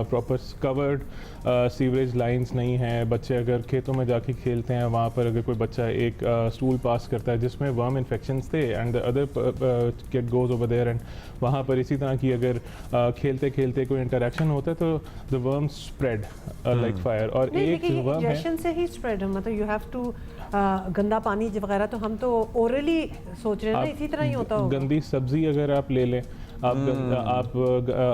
proper covered sewerage lines नहीं हैं, बच्चे अगर खेतों में जाके खेलते हैं वहाँ पर अगर कोई बच्चा एक स्टूल पास करता है जिसमें वर्म इन्फेक्शंस थे and the other kid goes over there and वहाँ पर इसी तरह की अगर खेलते खेलते कोई इंटरेक्शन होता है तो the worm spread like fire. और एक वर्म है
से ही स्प्रेड है, मतलब यू हैव टू गंदा पानी वगैरह तो हम तो ओरली सोच रहे हैं ना, इसी तरह ही होता होगा।
गंदी सब्जी अगर आप ले लें,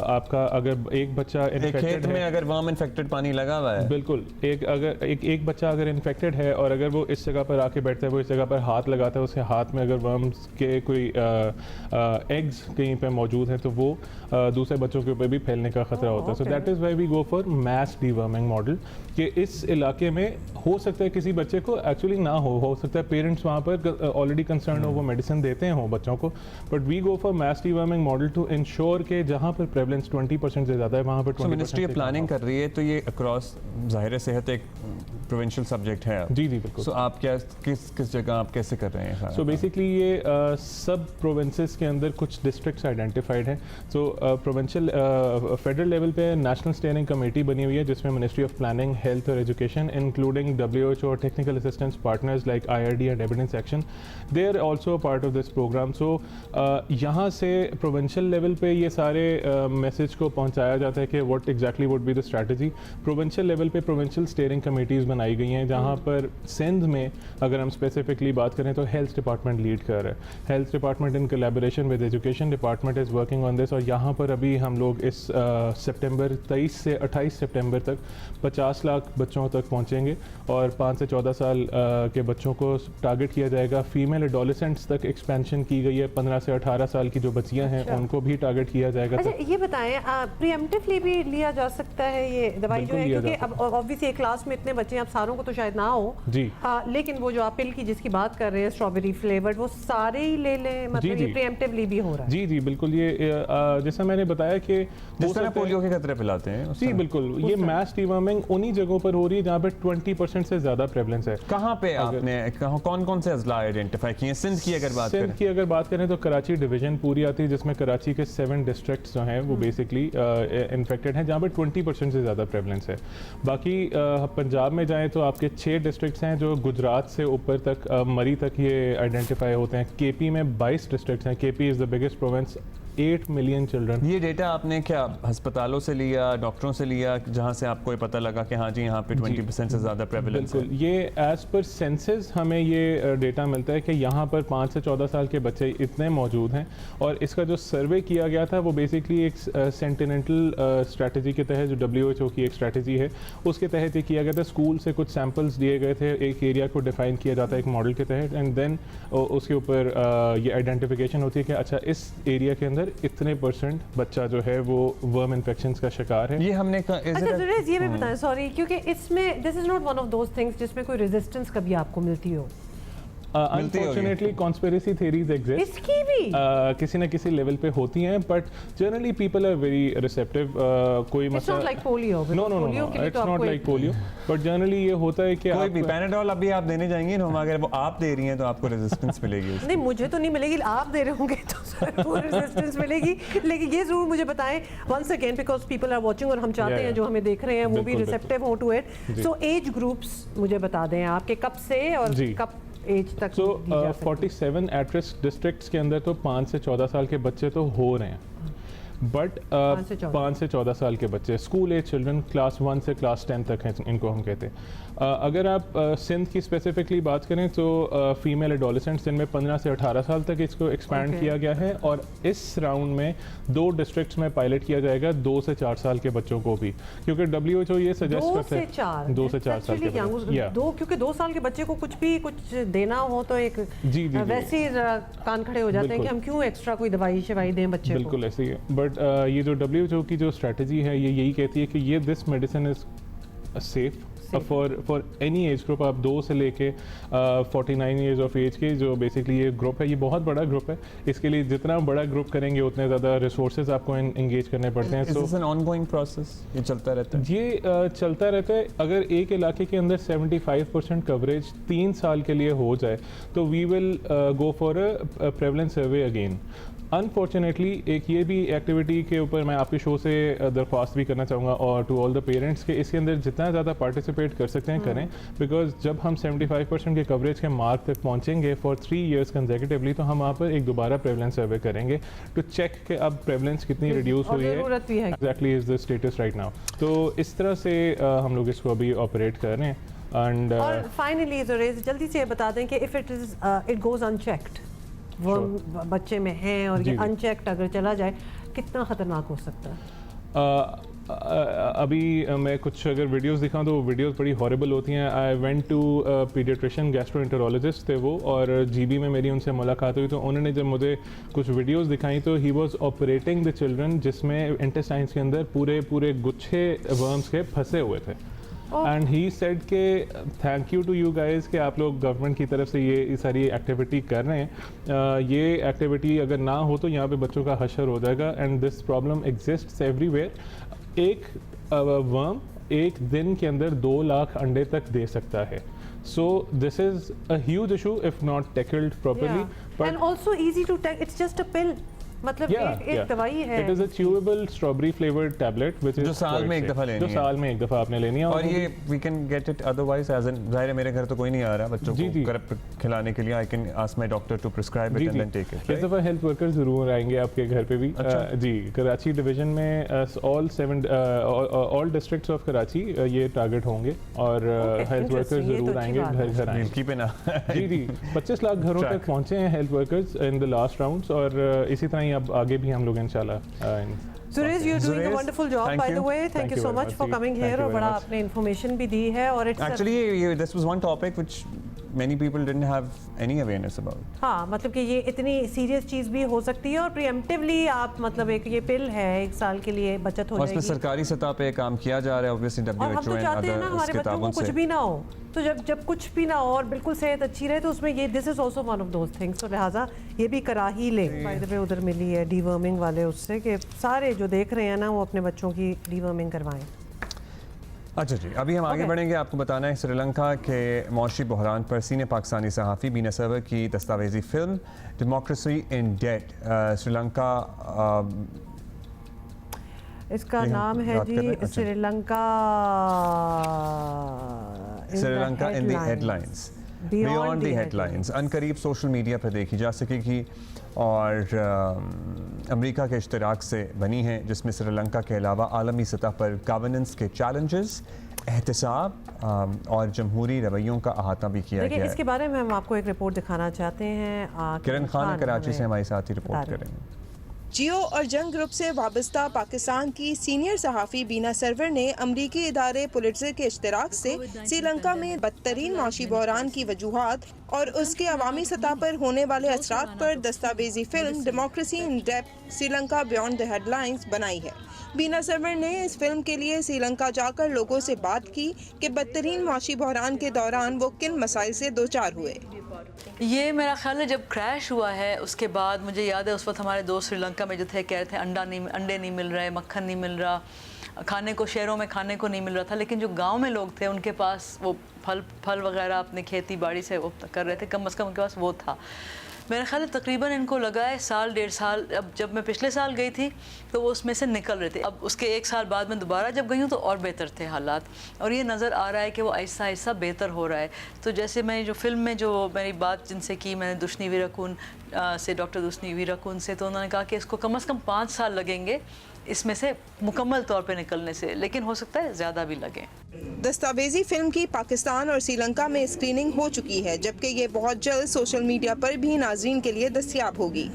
आपका अगर एक बच्चा
खेत में अगर वर्म इन्फेक्टेड पानी लगा हुआ है,
बिल्कुल एक बच्चा अगर इन्फेक्टेड है और अगर वो इस जगह पर आके बैठता है, वो इस जगह पर हाथ लगाता है, उसके हाथ में अगर वर्म्स के कोई एग्स कहीं पे मौजूद हैं तो वो दूसरे बच्चों के ऊपर भी फैलने का खतरा होता है। So that is why we go for mass deworming model कि इस इलाके में हो सकता है किसी बच्चे को एक्चुअली ना हो सकता है पेरेंट्स वहाँ पर ऑलरेडी कंसर्न हो, वो मेडिसिन देते हैं बच्चों को, but we go for mass deworming model to ensure के जहाँ पर प्रेवलेंस 20% से ज़्यादा है वहाँ पर 20%।
मिनिस्ट्री प्लानिंग कर रही है तो ये अक्रॉस ज़ाहिर सेहत एक प्रोविंशियल सब्जेक्ट है।
जी बिल्कुल।
सो आप क्या किस जगह आप कैसे कर रहे हैं?
सो बेसिकली ये सब प्रोविंसेस के अंदर कुछ डिस्ट्रिक्ट्स आइडेंटिफाइड हैं। सो प्रोविंशियल फेडरल लेवल पे नेशनल स्टेयरिंग कमेटी बनी हुई है जिसमें मिनिस्ट्री ऑफ प्लानिंग, हेल्थ और एजुकेशन इंक्लूडिंग WHO और technical assistance partners like IRD and evidence action, they are also part of this programme. So यहाँ से प्रोविंशियल लेवल पे ये सारे मैसेज को पहुँचाया जाता है कि what exactly would be the strategy. Provincial level पे प्रोविंशियल स्टेयरिंग कमेटीज़ बनाई गई हैं जहाँ पर सिंध में अगर हम स्पेसिफिकली बात करें तो हेल्थ डिपार्टमेंट लीड कर रहा है। Health department in collaboration with education department is working on this, और यहाँ पर अभी हम लोग इस सितंबर 23 से 28 सितंबर तक 50 लाख बच्चों तक पहुँचेंगे और 5 से 14 साल के बच्चों को टारगेट किया जाएगा। फीमेल एडोलेसेंट्स तक एक्सपेंशन की गई है, 15 से 18 साल की जो बच्चियाँ हैं उनको भी टारगेट किया जाएगा।
अच्छा ये बताएं प्रीएम्प्टिवली भी लिया जा सकता है ये दवाई जो है, क्योंकि अब ऑब्वियसली एक क्लास में इतने बच्चे आप सारों को तो शायद ना हो
जी,
लेकिन वो जो आप पिल की जिसकी बात कर रहे हैं स्ट्रॉबेरी फ्लेवर्ड वो सारे ही ले लें, मतलब ये प्रीएम्प्टिवली भी हो रहा है?
जी बिल्कुल। ये जैसा मैंने बताया कि
जिस तरह पोलियो के खतरे पिलाते हैं
जी बिल्कुल, ये मैस डीवर्मिंग उन्हीं जगहों पर हो रही है जहाँ पे 20% से ज़्यादा प्रेवलेंस है।
कहाँ पे आपने कौन से अजला आइडेंटिफाई किए? सिंध की अगर बात करें तो कराची डिवीजन पूरी आती है जिसमें कराची के 7 डिस्ट्रिक्ट्स जो हैं वो बेसिकली इन्फेक्टेड हैं जहाँ पे 20% से ज़्यादा प्रेवलेंस है। बाकी पंजाब में जाएँ तो आपके 6 डिस्ट्रिक्ट्स हैं जो गुजरात से ऊपर तक मरी तक ये आइडेंटिफाई होते हैं। KP में 22 डिस्ट्रिक्ट्स हैं। KP is the biggest province
8 million children.
ये डेटा आपने क्या अस्पतालों से लिया, डॉक्टरों से लिया, जहाँ से आपको ये पता लगा कि हाँ जी यहाँ पे 20% से ज़्यादा प्रेवलेंस है?
बिल्कुल, ये एज पर सेंसस हमें ये डेटा मिलता है कि यहाँ पर 5 से 14 साल के बच्चे इतने मौजूद हैं। और इसका जो सर्वे किया गया था वो बेसिकली एक सेंटिनेंटल स्ट्रेटजी के तहत, जो WHO की एक स्ट्रेटजी है उसके तहत ये किया गया था। स्कूल से कुछ सैम्पल्स दिए गए थे, एक एरिया को डिफाइन किया जाता है एक मॉडल के तहत, एंड देन उसके ऊपर ये आइडेंटिफिकेशन होती है कि अच्छा इस एरिया के अंदर इतने % बच्चा जो है वो वर्म इन्फेक्शंस का शिकार है।
ये हमने
अच्छा जुरेज, ये भी बताएं, सॉरी, क्योंकि इसमें this is not one of those things जिसमें कोई रेजिस्टेंस कभी आपको मिलती हो।
अनफॉर्चुनेटली कॉन्स्पिरेसी थ्योरीज एग्जिस्ट,
इसकी भी
किसी न किसी लेवल पे होती हैं, but generally people are very receptive. कोई
It's not like polio.
No, it's not like polio, but generally ये होता है कि
कोई भी पैनाडोल अभी आप देने जाएंगे ना, अगर वो आप दे रही हैं तो आपको रेजिस्टेंस मिलेगी।
नहीं, मुझे तो नहीं मिलेगी, आप दे रहे होंगे तो रेजिस्टेंस मिलेगी। लेकिन ये जरूर मुझे बताएं once again, because people are watching और हम चाहते हैं जो हमें देख रहे हैं वो भी रिसेप्टिव हो to it. So age groups मुझे बता दें आपके कब से और कब एज तक?
सो 47 एट रिस्क डिस्ट्रिक्ट्स के अंदर तो 5 से 14 साल के बच्चे तो हो रहे हैं, बट 5 से 14 साल के बच्चे स्कूल एज चिल्ड्रन क्लास 1 से क्लास 10 तक हैं, इनको हम कहते हैं। अगर आप सिंध की स्पेसिफिकली बात करें तो फीमेल एडोलेसेंट्स जिनमें 15 से 18 साल तक इसको एक्सपैंड किया गया है, और इस राउंड में 2 डिस्ट्रिक्ट्स में पायलट किया जाएगा 2 से 4 साल के बच्चों को भी, क्योंकि WHO ये सजेस्ट करते हैं 2 से 4 साल के
बच्चे, क्योंकि 2 साल के बच्चे को कुछ देना हो तो एक वैसे ही कान खड़े हो जाते हैं कि हम क्यों एक्स्ट्रा कोई दवाई शवाई दें बच्चे को।
बिल्कुल ऐसे ही है, बट ये जो WHO की जो स्ट्रेटजी है ये यही कहती है कि ये this medicine is safe for any age group. आप 2 से लेके 49 ईयर्स ऑफ एज के जो बेसिकली ये ग्रुप है, ये बहुत बड़ा ग्रुप है। इसके लिए जितना बड़ा ग्रुप करेंगे उतने ज़्यादा रिसोर्सेज आपको एंगेज करने पड़ते हैं।
सो एन ऑनगोइंग प्रोसेस, ये चलता रहता है?
ये चलता रहता है। अगर एक इलाके के अंदर 75% कवरेज 3 साल के लिए हो जाए तो we will go for a prevalence survey again. Unfortunately एक ये भी एक्टिविटी के ऊपर मैं आपके शो से दरख्वास्त भी करना चाहूँगा और टू ऑल द पेरेंट्स के इसके अंदर जितना ज़्यादा पार्टिसिपेट कर सकते हैं करें, बिकॉज जब हम 75% के कवरेज के मार्क तक पहुँचेंगे फॉर 3 years कंसेक्यूटिवली तो हम वहाँ पर एक दोबारा प्रेवलेंस सर्वे करेंगे टू चेक कि अब प्रेवलेंस कितनी रिड्यूस हुई है, exactly is the status right now. तो इस तरह से हम लोग इसको अभी ऑपरेट कर रहे हैं।
और फाइनली जल्दी से बता दें कि इफ इट गोज अनचेक्ड, वो बच्चे में हैं और ये अनचेक्ड अगर चला जाए कितना ख़तरनाक हो सकता है?
अभी मैं कुछ अगर वीडियोस दिखाऊं तो वीडियोस बड़ी हॉरिबल होती हैं। I went to paediatrician gastroenterologist थे वो, और GB में मेरी उनसे मुलाकात हुई तो उन्होंने जब मुझे कुछ वीडियोस दिखाई तो he was operating the children जिसमें इंटेस्टाइन्स के अंदर पूरे गुच्छे वर्म्स के फंसे हुए थे। एंड ही सेड के thank you to you guys कि आप लोग गवर्नमेंट की तरफ से ये सारी एक्टिविटी कर रहे हैं। ये एक्टिविटी अगर ना हो तो यहाँ पे बच्चों का हशर हो जाएगा, and this problem exists everywhere. एक वर्म एक दिन के अंदर 2 लाख अंडे तक दे सकता है। So this is a huge issue if not tackled properly.
Yeah. But and also easy to take. It's just a pill. मतलब एक दवाई है।
It is a chewable strawberry flavored tablet which is
जो साल में एक दफा लेनी है।
जो साल में एक दफा आपने लेनी है।
और ये we can get it otherwise as in जाहिर है मेरे घर तो कोई नहीं आ रहा बच्चों को करप खिलाने के लिए। I can ask my doctor to prescribe it and then take it.
इस दफा हेल्थ वर्कर जरूर आएंगे आपके घर पे भी। जी, कराची डिवीजन में all districts of कराची ये टारगेट होंगे और हेल्थ वर्कर जरूर आएंगे घर आएंगे।
कीप इट
जी 25 लाख घरों तक पहुंचे हैं health workers in the last rounds, और इसी तरह अब आगे भी हम लोग इंशाल्लाह।
Suresh, you're doing a wonderful job, by the way. Thank you so much for coming here और बड़ा आपने information भी दी है। और
actually this was one topic which many people didn't have any awareness about.
हाँ, मतलब कि ये इतनी सीरियस चीज़ भी हो सकती है और प्रीएम्प्टिवली आप मतलब एक ये पिल है 1 साल के लिए बचत हो जाएगी।
और इसमें सरकारी सतह पे काम किया जा रहा है obviously WHO
और हम तो चाहते हैं ना हमारे बच्चों को कुछ भी ना हो, तो जब कुछ भी ना हो और बिल्कुल सेहत अच्छी रहे तो उसमें ये this is also one of those things. तो लिहाजा ये भी करा ही ले। बाय द वे उधर मिली है डीवर्मिंग वाले उससे कि सारे जो देख रहे हैं ना वो अपने बच्चों की डीवर्मिंग करवाएं।
अच्छा जी, अभी हम आगे बढ़ेंगे। आपको बताना है श्रीलंका के मौशी बहरान पर सीने पाकिस्तानी सहाफ़ी बीना सरवर की दस्तावेजी फिल्म डेमोक्रेसी इन डेट श्रीलंका,
इसका नाम है जी Sri Lanka in the headlines, beyond the headlines. अनकरीब सोशल मीडिया पर देखी जा सकेगी।
और अमेरिका के इश्तराक से बनी है, जिसमें श्रीलंका के अलावा आलमी सतह पर गवर्नेंस के चैलेंजेस, एहतसाब और जमहूरी रवैयों का अहाता भी किया गया है।
इसके बारे में हम आपको एक रिपोर्ट दिखाना चाहते हैं।
किरण खान कराची से हमारे साथ ही रिपोर्ट करेंगे।
जियो और जंग ग्रुप से वाबस्ता पाकिस्तान की सीनियर सहाफ़ी बीना सरवर ने अमरीकी इदारे पुलित्ज़र के इश्तराक से श्रीलंका में बदतरीन माशी बहरान की वजूहात और उसके अवामी सतह पर होने वाले असरात पर दस्तावेजी film democracy in depth Sri Lanka beyond the headlines बनाई है। बीना सरवर ने इस फिल्म के लिए श्रीलंका जाकर लोगों से बात की कि बदतरीन माशी बहरान के दौरान वो किन मसाइल से दो चार हुए।
ये मेरा ख्याल है जब क्रैश हुआ है उसके बाद मुझे याद है उस वक्त हमारे दोस्त श्रीलंका में जो थे कह रहे थे अंडे नहीं मिल रहे, मक्खन नहीं मिल रहा, खाने को शहरों में खाने को नहीं मिल रहा था, लेकिन जो गांव में लोग थे उनके पास वो फल वगैरह अपने खेती बाड़ी से वो कर रहे थे, कम से कम उनके पास वो था। मेरा ख्याल है तकरीबन इनको लगा है साल डेढ़ साल। अब जब मैं पिछले साल गई थी तो वो उसमें से निकल रहे थे। अब उसके एक साल बाद मैं दोबारा जब गई हूँ तो और बेहतर थे हालात, और ये नज़र आ रहा है कि वो आहिस्ता आहिस्ता बेहतर हो रहा है। तो जैसे मैंने जो फिल्म में जो मेरी बात जिनसे की मैंने दुष्नी वीराकुन से, डॉक्टर दुष्नी वीराकुन से, तो उन्होंने कहा कि इसको कम से कम 5 साल लगेंगे इसमें से मुकम्मल तौर पे निकलने से, लेकिन हो सकता है ज़्यादा भी लगे।
दस्तावेजी फिल्म की पाकिस्तान और श्रीलंका में स्क्रीनिंग हो चुकी है, जबकि ये बहुत जल्द सोशल मीडिया पर भी नाज़रीन के लिए दस्तयाब होगी।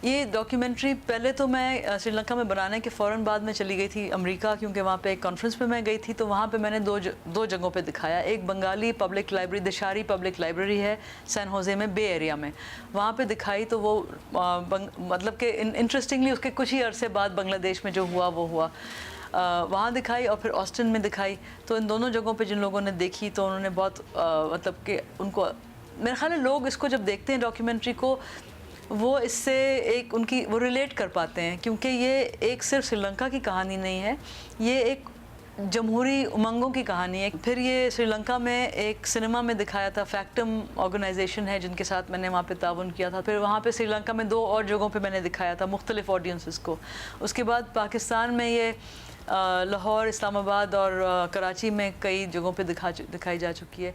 ये डॉक्यूमेंट्री पहले तो मैं श्रीलंका में बनाने के फ़ौरन बाद में चली गई थी अमेरिका, क्योंकि वहाँ पे एक कॉन्फ्रेंस पे मैं गई थी। तो वहाँ पे मैंने दो जगहों पे दिखाया। एक Bengali public library, Dishari public library है सैन होजे में, बे एरिया में, वहाँ पे दिखाई। तो वो मतलब कि इंटरेस्टिंगली उसके कुछ ही अरसे बाद बांग्लादेश में जो हुआ वो हुआ, वहाँ दिखाई, और फिर ऑस्टिन में दिखाई। तो इन दोनों जगहों पे जिन लोगों ने देखी तो उन्होंने बहुत मतलब कि उनको, मेरा ख्याल है लोग इसको जब देखते हैं डॉक्यूमेंट्री को, वो इससे एक उनकी वो रिलेट कर पाते हैं, क्योंकि ये एक सिर्फ श्रीलंका की कहानी नहीं है, ये एक जमहूरी उमंगों की कहानी है। फिर ये श्रीलंका में एक सिनेमा में दिखाया था, फैक्टम ऑर्गेनाइजेशन है जिनके साथ मैंने वहाँ पे ताउन किया था। फिर वहाँ पे श्रीलंका में 2 और जगहों पे मैंने दिखाया था मुख्तलिफ ऑडियंसेस को। उसके बाद पाकिस्तान में ये लाहौर, इस्लामाबाद और कराची में कई जगहों पे दिखाई जा चुकी है।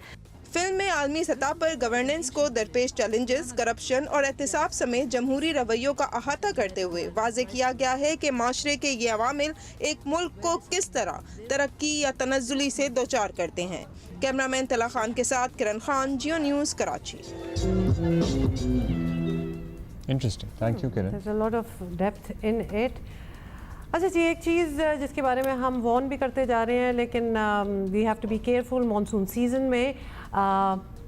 फिल्म में आलमी सतह पर गवर्नेंस को दरपेश चैलेंजेस, करप्शन और एहतसाब समेत जमहूरी रवैयों का अहाता करते हुए वाज़ेह किया गया है कि माशरे के ये अवामिल एक मुल्क को किस तरह तरक्की या तनज़्ज़ुली से दो चार करते हैं। कैमरामैन तला खान के साथ Kiran Khan, Geo News, Karachi.
Interesting, thank you Kiran.
There's a lot of depth in it. अच्छा जी, एक चीज़ जिसके बारे में हम वॉर्न भी करते जा रहे हैं, लेकिन we have to be careful. Monsoon season में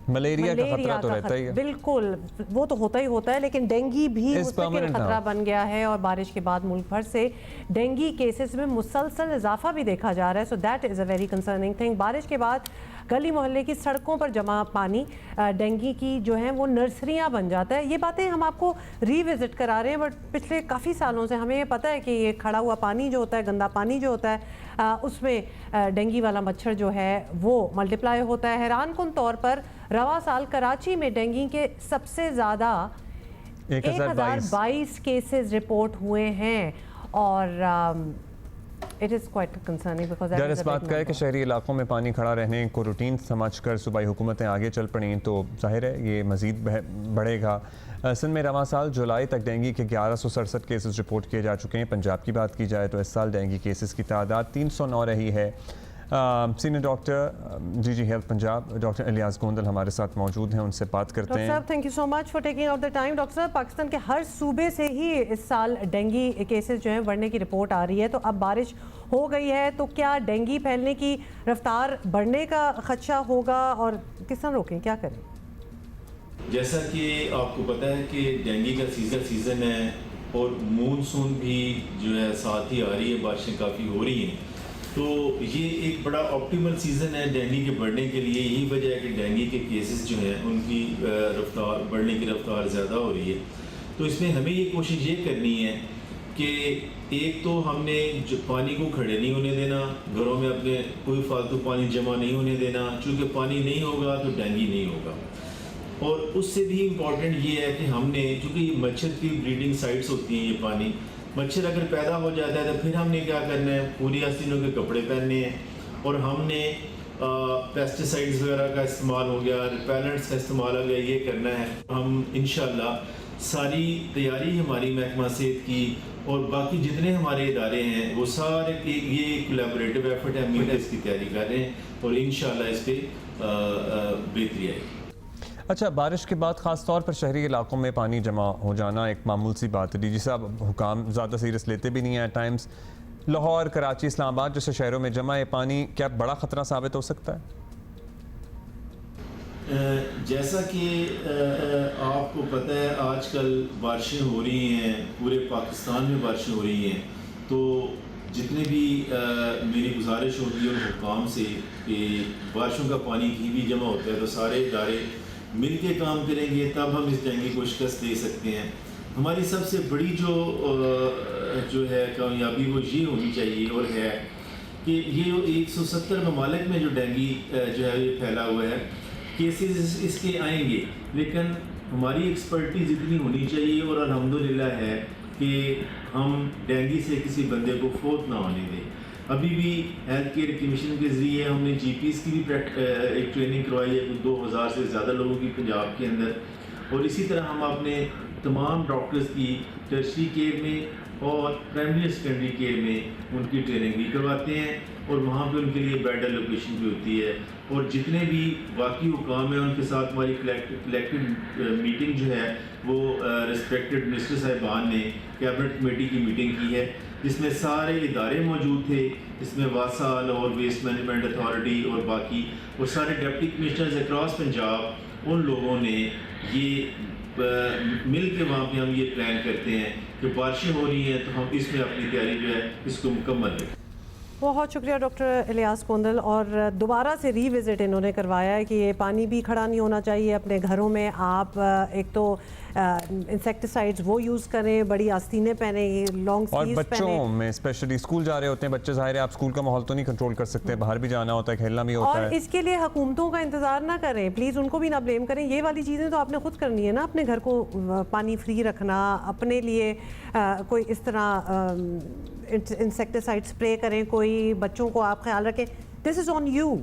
मलेरिया का खतरा तो रहता ही है।
बिल्कुल, वो तो होता ही होता है, लेकिन डेंगी भी उसमें खतरा बन गया है। और बारिश के बाद मुल्क भर से डेंगी केसेस में मुसलसल इजाफा भी देखा जा रहा है। So that is a very concerning thing. बारिश के बाद गली मोहल्ले की सड़कों पर जमा पानी डेंगी की जो है वो नर्सरियाँ बन जाता है। ये बातें हम आपको रीविज़िट करा रहे हैं, बट पिछले काफ़ी सालों से हमें ये पता है कि ये खड़ा हुआ पानी जो होता है, गंदा पानी जो होता है, उसमें डेंगी वाला मच्छर जो है वो मल्टीप्लाई होता है। हैरानकुन तौर पर रवा साल कराची में डेंगी के सबसे ज़्यादा 1022 केसेस रिपोर्ट हुए हैं, और it is quite concerning because
डर इस बात का है कि शहरी इलाकों में पानी खड़ा रहने को रूटीन समझकर सूबाई हुकूमतें आगे चल पड़ी तो जाहिर है ये मज़ीद बढ़ेगा। सिंध में रवां साल जुलाई तक डेंगी के 1167 केसेस रिपोर्ट किए जा चुके हैं। पंजाब की बात की जाए तो इस साल डेंगी केसेस की तादाद 309 रही है। सीनियर डॉक्टर जी हेल्थ पंजाब डॉक्टर इलियास गोंदल हमारे साथ मौजूद हैं, उनसे बात करते हैं।
डॉक्टर साहब, thank you so much for taking out the time. Doctor साहब, पाकिस्तान के हर सूबे से ही इस साल डेंगी केसेस जो हैं बढ़ने की रिपोर्ट आ रही है, तो अब बारिश हो गई है तो क्या डेंगी फैलने की रफ्तार बढ़ने का खदशा होगा, और किस तरह रोकें, क्या करें?
जैसा कि आपको पता है कि डेंगी का सीज़न है और मानसून भी जो है साथ ही आ रही है, बारिशें काफ़ी हो रही हैं, तो ये एक बड़ा ऑप्टिमल सीज़न है डेंगी के बढ़ने के लिए। यही वजह है कि डेंगी के केसेस जो हैं उनकी रफ्तार बढ़ने की रफ्तार ज़्यादा हो रही है। तो इसमें हमें ये कोशिश ये करनी है कि एक तो हमने जो पानी को खड़े नहीं होने देना, घरों में अपने कोई फालतू पानी जमा नहीं होने देना, चूँकि पानी नहीं होगा तो डेंगी नहीं होगा। और उससे भी इम्पॉर्टेंट ये है कि हमने, चूँकि मच्छर की ब्रीडिंग साइट्स होती हैं, ये पानी मच्छर अगर पैदा हो जाता है तो फिर हमने क्या करना है, पूरी आस्तीनों के कपड़े पहनने हैं, और हमने पेस्टिसाइड्स वगैरह का इस्तेमाल हो गया, रिपेलेंट्स का इस्तेमाल हो गया, ये करना है। हम इंशाल्लाह सारी तैयारी हमारी महकमा सेहत की और बाकी जितने हमारे इदारे हैं वो सारे ये कोलैबोरेटिव एफर्ट है, हम इसकी तैयारी कर रहे हैं और इंशाल्लाह इस पर बेहतरी आएगी।
अच्छा, बारिश के बाद ख़ास तौर पर शहरी इलाकों में पानी जमा हो जाना एक मामूल सी बात है जी, जिसे अब हुकाम ज़्यादा सीरियस लेते भी नहीं हैं। एट टाइम्स लाहौर, कराची, इस्लामाबाद जैसे शहरों में जमा ये पानी क्या बड़ा ख़तरा साबित हो सकता है?
जैसा कि आपको पता है आजकल बारिशें हो रही हैं, पूरे पाकिस्तान में बारिशें हो रही हैं, तो जितने भी मेरी गुजारिश होगी उन हुकाम से कि बारिशों का पानी कहीं भी जमा होता है तो सारे इदारे मिल के काम करेंगे, तब हम इस जंग को शिकस्त दे सकते हैं। हमारी सबसे बड़ी जो है कामयाबी वो ये होनी चाहिए और है कि ये 170 ममालिक में जो डेंगी जो है ये फैला हुआ है, केसेस इसके आएंगे, लेकिन हमारी एक्सपर्टीज इतनी होनी चाहिए और अल्हम्दुलिल्लाह है कि हम डेंगी से किसी बंदे को फौत ना होने दें। अभी भी हेल्थ केयर कमीशन के ज़रिए हमने GPs की भी एक ट्रेनिंग करवाई है, 2000 से ज़्यादा लोगों की पंजाब के अंदर, और इसी तरह हम अपने तमाम डॉक्टर्स की टर्शरी केयर में और प्राइमरी सेकेंडरी केयर में उनकी ट्रेनिंग भी करवाते हैं और वहाँ पे उनके लिए बेड एलोकेशन भी होती है। और जितने भी बाकी हुकाम हैं उनके साथ हमारी कलेक्टिव मीटिंग जो है वो रिस्पेक्टेड मिनिस्टर साहिबान ने कैबिनेट कमेटी की मीटिंग की है, जिसमें सारे इदारे मौजूद थे, इसमें वासा, लाहौर वेस्ट मैनेजमेंट अथॉरिटी और बाकी और सारे डिप्टी कमिश्नर्स अक्रॉस पंजाब, उन लोगों ने ये मिल के वहाँ पे हम ये प्लान करते हैं कि बारिशें हो रही हैं तो हम इसमें अपनी तैयारी जो है इसको मुकम्मल रखें।
बहुत शुक्रिया डॉक्टर इलियास कोंदल। और दोबारा से रीविज़िट इन्होंने करवाया है कि ये पानी भी खड़ा नहीं होना चाहिए अपने घरों में। आप एक तो इंसेक्टिसाइड्स वो यूज़ करें, बड़ी आस्तीनें पहने, लॉन्ग
और
स्लीव्स
बच्चों
पहने।
में स्पेशली स्कूल जा रहे होते हैं बच्चे, ज़ाहिर है आप स्कूल का माहौल तो नहीं कंट्रोल कर सकते, बाहर भी जाना होता है, खेलना भी होता
और
है।
इसके लिए हुकूमतों का इंतज़ार ना करें, प्लीज़ उनको भी ना ब्लेम करें। ये वाली चीज़ें तो आपने खुद करनी है ना, अपने घर को पानी फ्री रखना, अपने लिए कोई इस तरह इंसेक्टिसाइड स्प्रे करें, कोई बच्चों को आप ख्याल रखें, दिस इज़ ऑन यू।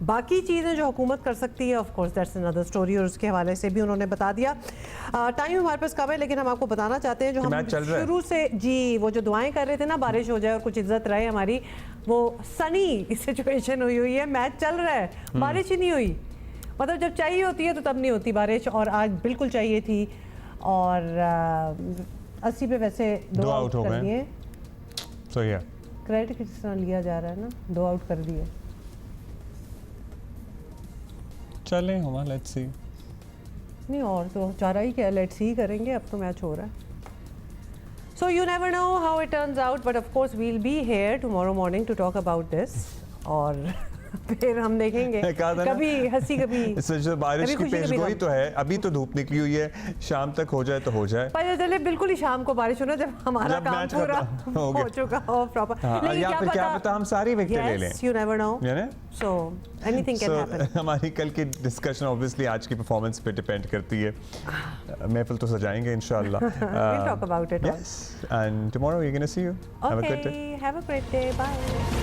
बाकी चीज़ें जो हुकूमत कर सकती है of course that's another story, और उसके हवाले से भी उन्होंने बता दिया। टाइम हमारे पास कम है, लेकिन हम आपको बताना चाहते हैं जो हम शुरू से जी वो जो दुआएं कर रहे थे ना, बारिश हो जाए और कुछ इज्जत रहे हमारी, वो सनी सिचुएशन हुई है, मैच चल रहा है, बारिश ही नहीं हुई। मतलब जब चाहिए होती है तो तब नहीं होती बारिश, और आज बिल्कुल चाहिए थी। और 80 पे वैसे 2 आउट कर दिए, क्रेडिट किस तरह लिया जा रहा है ना, 2 आउट कर दिए।
चले हमारा लेट्स सी,
नहीं और तो चारा ही क्या, लेट्स सी करेंगे, अब तो मैच हो रहा है। So you never know how it turns out, but of course we'll be here tomorrow morning to talk about this, और फिर हम देखेंगे कभी हंसी कभी
बारिश की पेशगोई तो है, अभी तो धूप निकली हुई है, शाम तक हो जाए तो हो जाए,
पता चले बिल्कुल ही शाम को बारिश होना जब हमारा काम पूरा हो चुका हो प्रॉपर।
या फिर क्या पता हम सारी विकेट ले लें,
you never no, so anything can happen.
हमारी कल की डिस्कशन ऑब्वियसली आज की परफॉर्मेंस पे डिपेंड करती है। महफिल तो सजाएंगे इंशाल्लाह,
we'll talk about it.
Yes, and tomorrow we're going to see you.
Okay, have a great day. Bye.